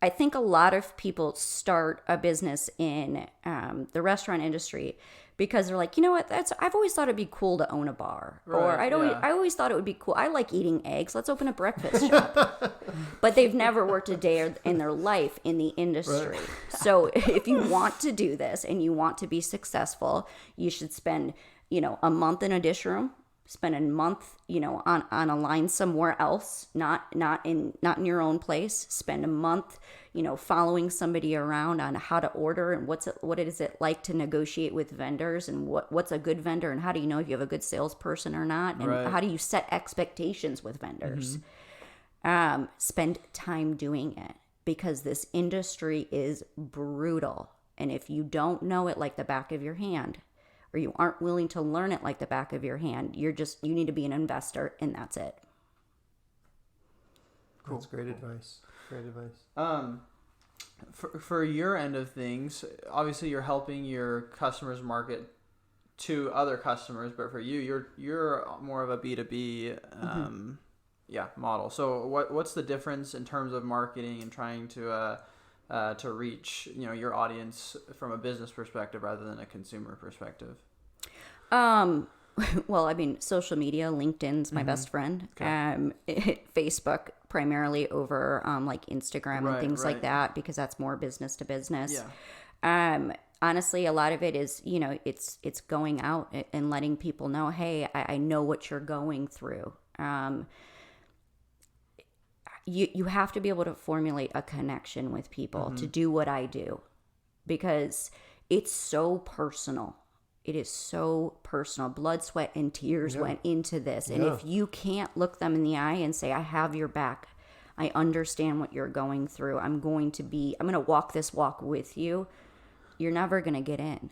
I think a lot of people start a business in the restaurant industry because they're like, you know what, I've always thought it'd be cool to own a bar. Or I always thought it would be cool. I like eating eggs. Let's open a breakfast shop. But they've never worked a day in their life in the industry. Right. So if you want to do this and you want to be successful, you should spend, a month in a dish room. Spend a month, on a line somewhere else, not in your own place. Spend a month, following somebody around on how to order and what is it like to negotiate with vendors, and what's a good vendor, and how do you know if you have a good salesperson or not, and how do you set expectations with vendors. Spend time doing it, because this industry is brutal, and if you don't know it like the back of your hand, or you aren't willing to learn it like the back of your hand, you need to be an investor, and that's it. Cool. That's great advice. Great advice. For your end of things, obviously you're helping your customers market to other customers, but for you, you're more of a B2B model. So what's the difference in terms of marketing and trying to reach your audience from a business perspective rather than a consumer perspective? Well, I mean, social media, LinkedIn's my best friend. Okay. Facebook primarily over like Instagram and things like that, because that's more business to business. Yeah. Honestly, a lot of it is, it's going out and letting people know, hey, I know what you're going through. You have to be able to formulate a connection with people to do what I do, because it's so personal. It is so personal. Blood, sweat, and tears went into this. And if you can't look them in the eye and say, I have your back, I understand what you're going through, I'm going to walk this walk with you, you're never going to get in.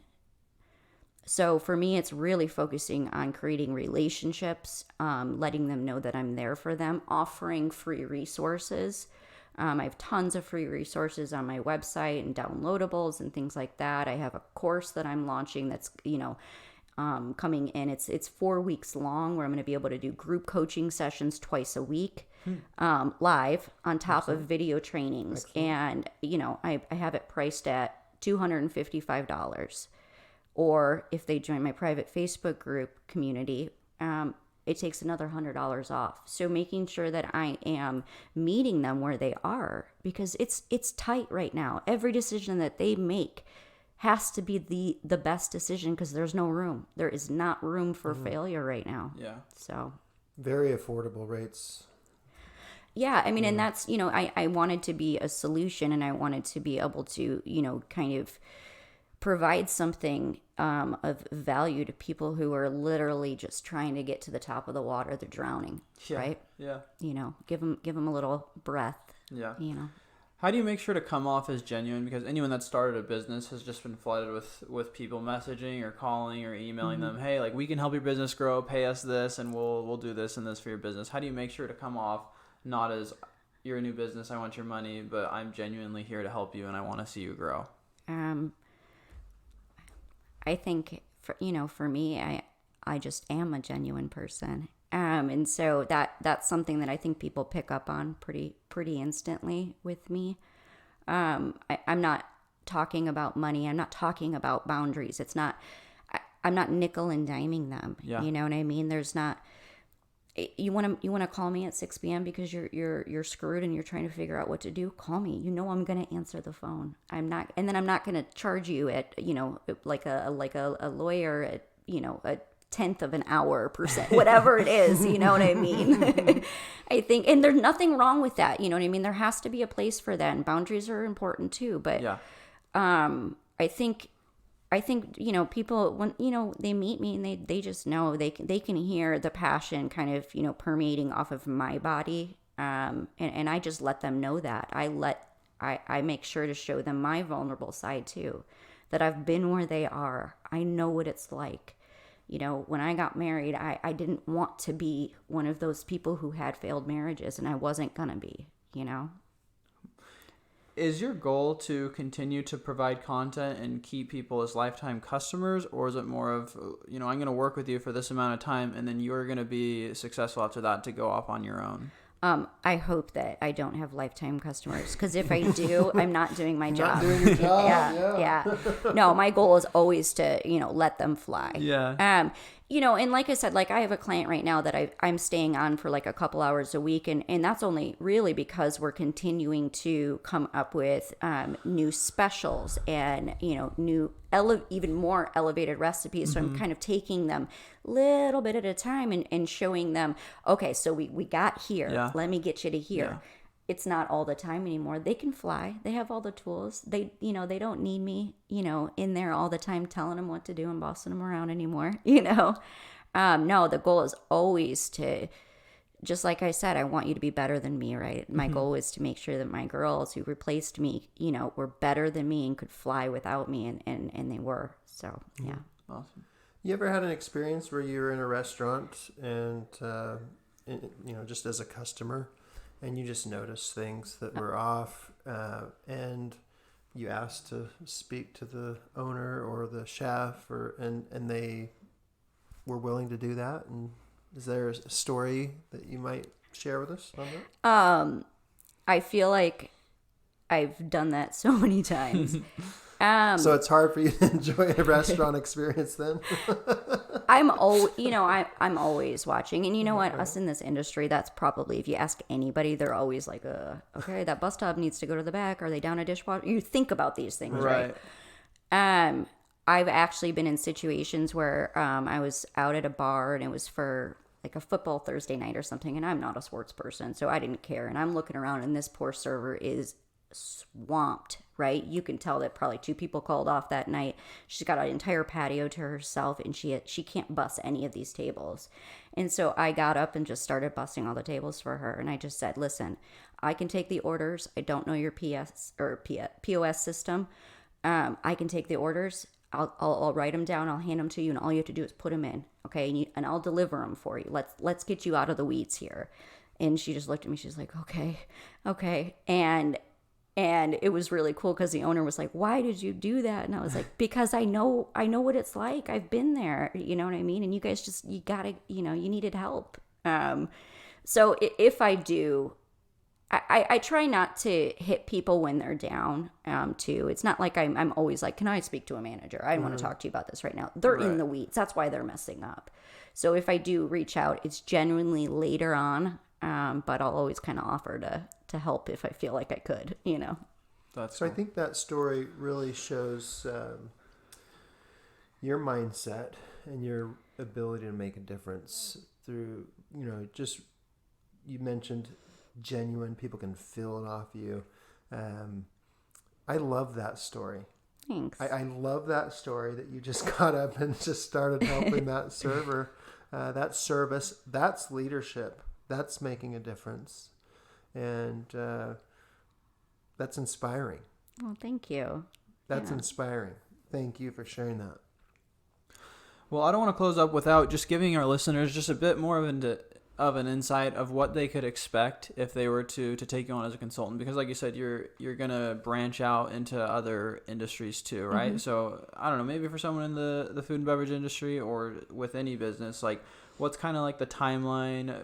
So for me, it's really focusing on creating relationships, letting them know that I'm there for them, offering free resources. I have tons of free resources on my website and downloadables and things like that. I have a course that I'm launching that's, coming in. It's 4 weeks long, where I'm going to be able to do group coaching sessions twice a week, live on top of video trainings. Excellent. And, I have it priced at $255. Or if they join my private Facebook group community, it takes another $100 off. So making sure that I am meeting them where they are, because it's tight right now. Every decision that they make has to be the best decision, because there's no room. There is not room for failure right now. Yeah. So very affordable rates. Yeah, I mean, and that's, I wanted to be a solution, and I wanted to be able to, kind of provide something of value to people who are literally just trying to get to the top of the water. They're drowning, right? Yeah. Give them a little breath. Yeah. How do you make sure to come off as genuine? Because anyone that started a business has just been flooded with people messaging or calling or emailing them, hey, like, we can help your business grow, pay us this, and we'll do this and this for your business. How do you make sure to come off not as, you're a new business, I want your money, but I'm genuinely here to help you and I want to see you grow? I think for me, I just am a genuine person. And so that's something that I think people pick up on pretty instantly with me. I'm not talking about money. I'm not talking about boundaries. I'm not nickel and diming them. Yeah. You know what I mean? There's not, you want to call me at 6 p.m. because you're screwed and you're trying to figure out what to do. Call me. I'm going to answer the phone. I'm not going to charge you at, like a lawyer at, a tenth of an hour percent, whatever it is, you know what I mean? I think, and there's nothing wrong with that. You know what I mean? There has to be a place for that, and boundaries are important too. But, I think, people, when, they meet me and they just know they can hear the passion kind of, permeating off of my body. And I just let them know that. I make sure to show them my vulnerable side too, that I've been where they are. I know what it's like. When I got married, I didn't want to be one of those people who had failed marriages, and I wasn't going to be, Is your goal to continue to provide content and keep people as lifetime customers, or is it more of, I'm going to work with you for this amount of time and then you're going to be successful after that to go off on your own? I hope that I don't have lifetime customers, because if I do, I'm not doing my job. Not doing your job. Yeah. No, my goal is always to, let them fly. Yeah. And like I said, like I have a client right now that I'm staying on for like a couple hours a week. And that's only really because we're continuing to come up with new specials and, new, even more elevated recipes. So I'm kind of taking them a little bit at a time and showing them, okay, so we got here. Yeah. Let me get you to here. Yeah. It's not all the time anymore. They can fly. They have all the tools. They don't need me, in there all the time telling them what to do and bossing them around anymore, No, the goal is always to, just like I said, I want you to be better than me, right? My goal is to make sure that my girls who replaced me, were better than me and could fly without me, and they were. So, yeah. Awesome. You ever had an experience where you were in a restaurant and, just as a customer, and you just noticed things that were off, and you asked to speak to the owner or the chef, and they were willing to do that? And is there a story that you might share with us on that? I feel like I've done that so many times. So it's hard for you to enjoy a restaurant experience then? I'm always watching. And you know what? Us in this industry, that's probably, if you ask anybody, they're always like, okay, that bus stop needs to go to the back. Are they down a dishwasher? You think about these things, right? I've actually been in situations where I was out at a bar and it was for like a football Thursday night or something, and I'm not a sports person, so I didn't care. And I'm looking around and this poor server is swamped, right? You can tell that probably 2 people called off that night. She's got an entire patio to herself, and she can't bus any of these tables. And so I got up and just started busing all the tables for her, and I just said, listen, I can take the orders. I don't know your POS system. I can take the orders. I'll write them down. I'll hand them to you, and all you have to do is put them in, okay? And I'll deliver them for you. Let's get you out of the weeds here. And she just looked at me. She's like, okay. And it was really cool because the owner was like, why did you do that? And I was like, because I know what it's like. I've been there. You know what I mean? And you guys you gotta, you needed help. So if I do, I try not to hit people when they're down, too. It's not like I'm always like, can I speak to a manager? I want to talk to you about this right now. They're in the weeds. That's why they're messing up. So if I do reach out, it's genuinely later on, but I'll always kind of offer to help if I feel like I could, That's So I think that story really shows your mindset and your ability to make a difference through, you mentioned genuine, people can feel it off you. I love that story. Thanks. I love that story that you just got up and just started helping that server. That service, that's leadership. That's making a difference. And that's inspiring. Well, thank you. That's inspiring. Thank you for sharing that. Well, I don't want to close up without just giving our listeners just a bit more of an insight of what they could expect if they were to take you on as a consultant, because like you said, you're going to branch out into other industries too, right? Mm-hmm. So I don't know, maybe for someone in the food and beverage industry or with any business, like what's kind of like the timeline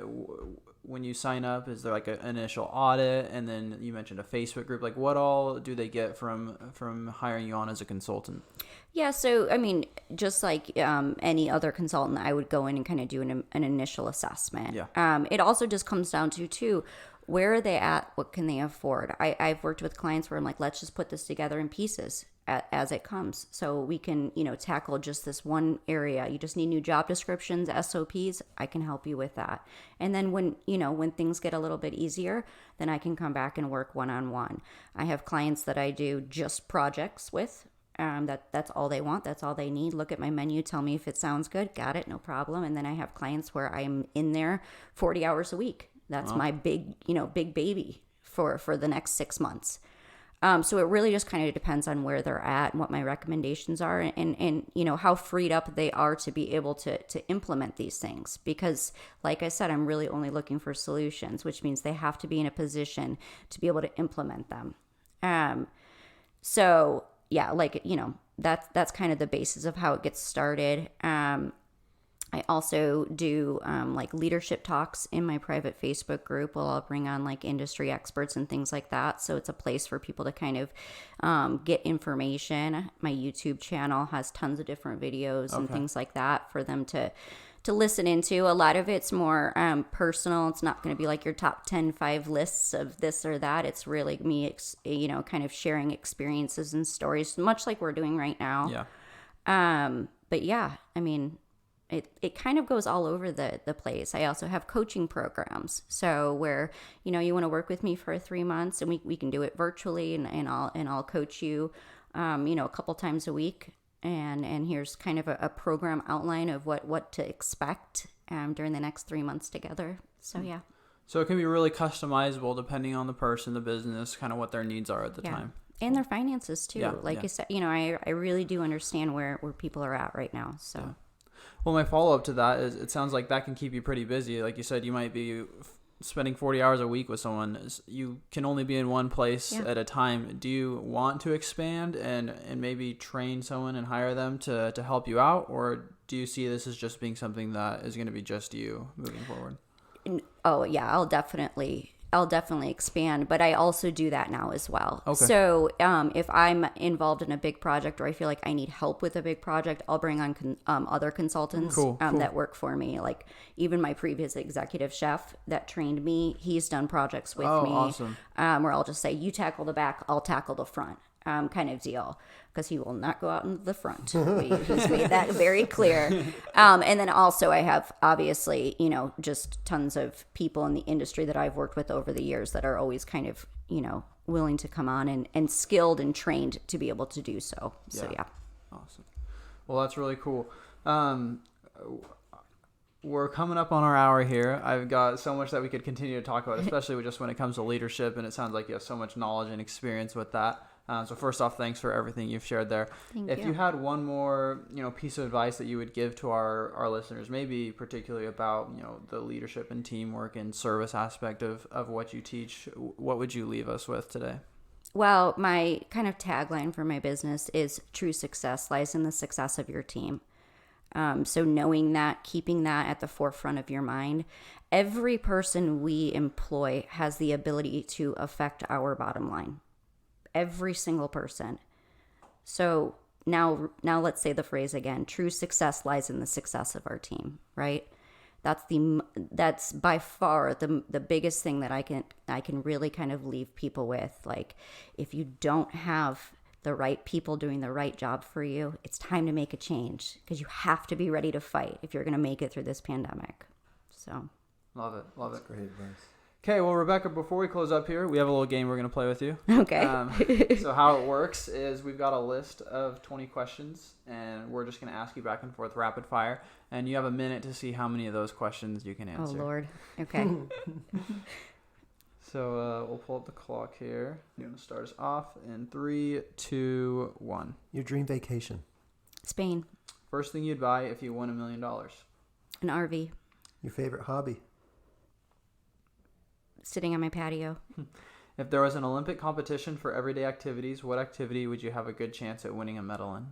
when you sign up? Is there like an initial audit, and then you mentioned a Facebook group? Like what all do they get from hiring you on as a consultant? Yeah, so I mean, just like any other consultant, I would go in and kind of do an initial assessment. Yeah. It also just comes down to where are they at? What can they afford? I've worked with clients where I'm like, let's just put this together in pieces as it comes, so we can tackle just this one area. You just need new job descriptions, SOPs. I can help you with that. And then when things get a little bit easier, then I can come back and work one-on-one. I have clients that I do just projects with. That's all they want. That's all they need. Look at my menu. Tell me if it sounds good. Got it. No problem. And then I have clients where I'm in there 40 hours a week. That's my big baby for the next 6 months. So it really just kind of depends on where they're at and what my recommendations are, and how freed up they are to be able to implement these things. Because like I said, I'm really only looking for solutions, which means they have to be in a position to be able to implement them. So yeah, that's kind of the basis of how it gets started. I also do like leadership talks in my private Facebook group. Well, I'll bring on like industry experts and things like that. So it's a place for people to kind of get information. My YouTube channel has tons of different videos and things like that for them to listen into. A lot of it's more personal. It's not going to be like your top 5 lists of this or that. It's really me, kind of sharing experiences and stories, much like we're doing right now. Yeah. But yeah, I mean, it kind of goes all over the place. I also have coaching programs. So where, you want to work with me for 3 months and we can do it virtually and I'll coach you, a couple times a week. And here's kind of a program outline of what to expect during the next 3 months together. So, yeah. So it can be really customizable depending on the person, the business, kind of what their needs are at the time. And their finances, too. Yeah, like you said, I really do understand where people are at right now. So. Yeah. Well, my follow-up to that is it sounds like that can keep you pretty busy. Like you said, you might be spending 40 hours a week with someone. You can only be in one place at a time. Do you want to expand and maybe train someone and hire them to help you out? Or do you see this as just being something that is going to be just you moving forward? Oh, yeah, I'll definitely expand, but I also do that now as well. Okay. So if I'm involved in a big project or I feel like I need help with a big project, I'll bring on other consultants Cool. that work for me. Like even my previous executive chef that trained me, he's done projects with me. Awesome. Where I'll just say, you tackle the back, I'll tackle the front. Kind of deal, because he will not go out into the front. He's made that very clear. And then also I have obviously, just tons of people in the industry that I've worked with over the years that are always kind of, willing to come on and skilled and trained to be able to do so. So, yeah. Awesome. Well, that's really cool. We're coming up on our hour here. I've got so much that we could continue to talk about, especially just when it comes to leadership, and it sounds like you have so much knowledge and experience with that. So first off, thanks for everything you've shared there. If you had one more, piece of advice that you would give to our listeners, maybe particularly about, the leadership and teamwork and service aspect of what you teach, what would you leave us with today? Well, my kind of tagline for my business is true success lies in the success of your team. So knowing that, keeping that at the forefront of your mind, every person we employ has the ability to affect our bottom line. Every single person. So now let's say the phrase again, true success lies in the success of our team, right? That's by far the biggest thing that I can really kind of leave people with. Like, if you don't have the right people doing the right job for you, it's time to make a change, because you have to be ready to fight if you're going to make it through this pandemic. So love it. That's great advice. Okay, well, Rebekah, before we close up here, we have a little game we're going to play with you. Okay. So how it works is we've got a list of 20 questions, and we're just going to ask you back and forth rapid fire, and you have a minute to see how many of those questions you can answer. Oh, Lord. Okay. So we'll pull up the clock here. You're going to start us off in 3, 2, 1. Your dream vacation. Spain. First thing you'd buy if you won $1 million. An RV. Your favorite hobby. Sitting on my patio. If there was an Olympic competition for everyday activities, what activity would you have a good chance at winning a medal in?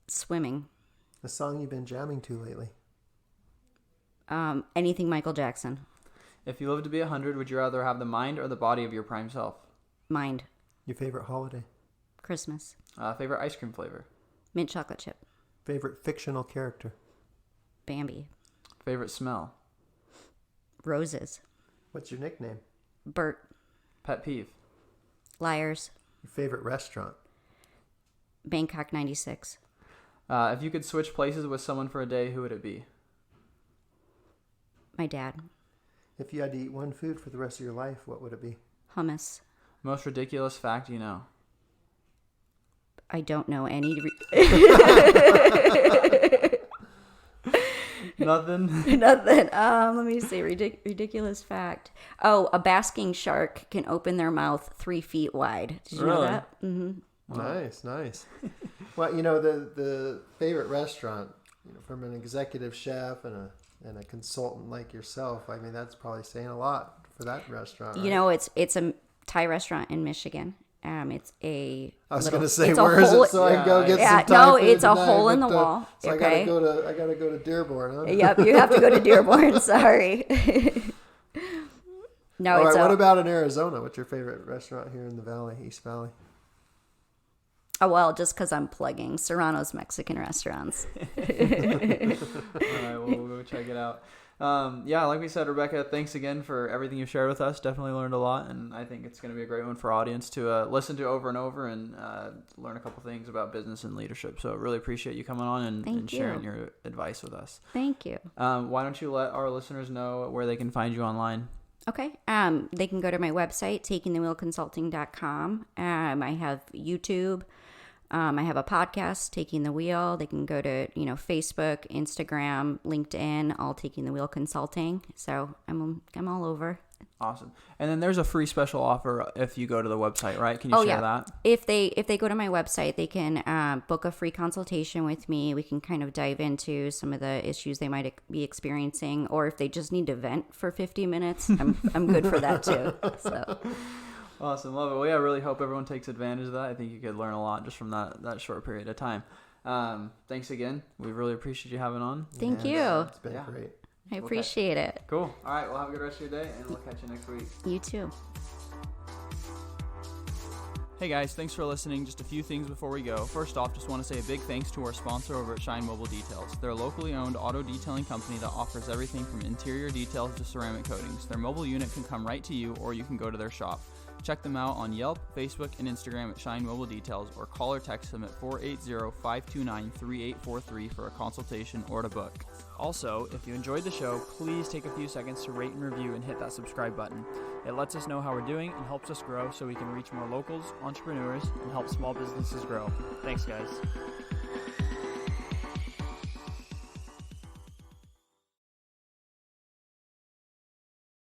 Swimming. A song you've been jamming to lately. Anything Michael Jackson. If you lived to be 100, would you rather have the mind or the body of your prime self? Mind. Your favorite holiday. Christmas. Favorite ice cream flavor? Mint chocolate chip. Favorite fictional character. Bambi. Favorite smell? Roses. What's your nickname? Bert. Pet peeve? Liars. Your favorite restaurant. Bangkok 96. If you could switch places with someone for a day, who would it be? My dad. If you had to eat one food for the rest of your life, what would it be? Hummus. Most ridiculous fact you know? I don't know any. Nothing? Nothing. Let me see. Ridiculous fact. Oh, a basking shark can open their mouth 3 feet wide. Did you know Really? that? Mm-hmm. Wow. Nice. Well, the favorite restaurant, from an executive chef and a consultant like yourself, I mean, that's probably saying a lot for that restaurant. Right? It's a Thai restaurant in Michigan. It's a. I was little- going to say, it's a where is hole- it so I can go get Yeah, some Thai no, food it's a tonight, hole in but, the wall. So Okay. I gotta go to Dearborn, huh? Yep, you have to go to Dearborn. Sorry. No, All it's right, what a. about in Arizona? What's your favorite restaurant here in the Valley, East Valley? Oh, well, just because I'm plugging Serrano's Mexican restaurants. All right, well, we'll go check it out. Yeah, like we said, Rebekah, thanks again for everything you've shared with us. Definitely learned a lot, and I think it's going to be a great one for our audience to listen to over and over and learn a couple things about business and leadership. So really appreciate you coming on and sharing your advice with us. Thank you. Why don't you let our listeners know where they can find you online? Okay. They can go to my website, takingthewheelconsulting.com. I have YouTube. I have a podcast, Taking the Wheel. They can go to, Facebook, Instagram, LinkedIn, all Taking the Wheel Consulting. So I'm all over. Awesome. And then there's a free special offer if you go to the website, right? Can you share that? If they go to my website, they can book a free consultation with me. We can kind of dive into some of the issues they might be experiencing, or if they just need to vent for 50 minutes, I'm good for that too. So. Awesome. Love it. Well, yeah, I really hope everyone takes advantage of that. I think you could learn a lot just from that short period of time. Thanks again. We really appreciate you having on. Thank you. It's been great. I appreciate it. Cool. All right. Well, have a good rest of your day, and we'll catch you next week. You too. Hey guys, thanks for listening. Just a few things before we go. First off, just want to say a big thanks to our sponsor over at Shine Mobile Details. They're a locally owned auto detailing company that offers everything from interior details to ceramic coatings. Their mobile unit can come right to you, or you can go to their shop. Check them out on Yelp, Facebook, and Instagram at Shine Mobile Details, or call or text them at 480-529-3843 for a consultation or to book. Also, if you enjoyed the show, please take a few seconds to rate and review and hit that subscribe button. It lets us know how we're doing and helps us grow so we can reach more locals, entrepreneurs, and help small businesses grow. Thanks, guys.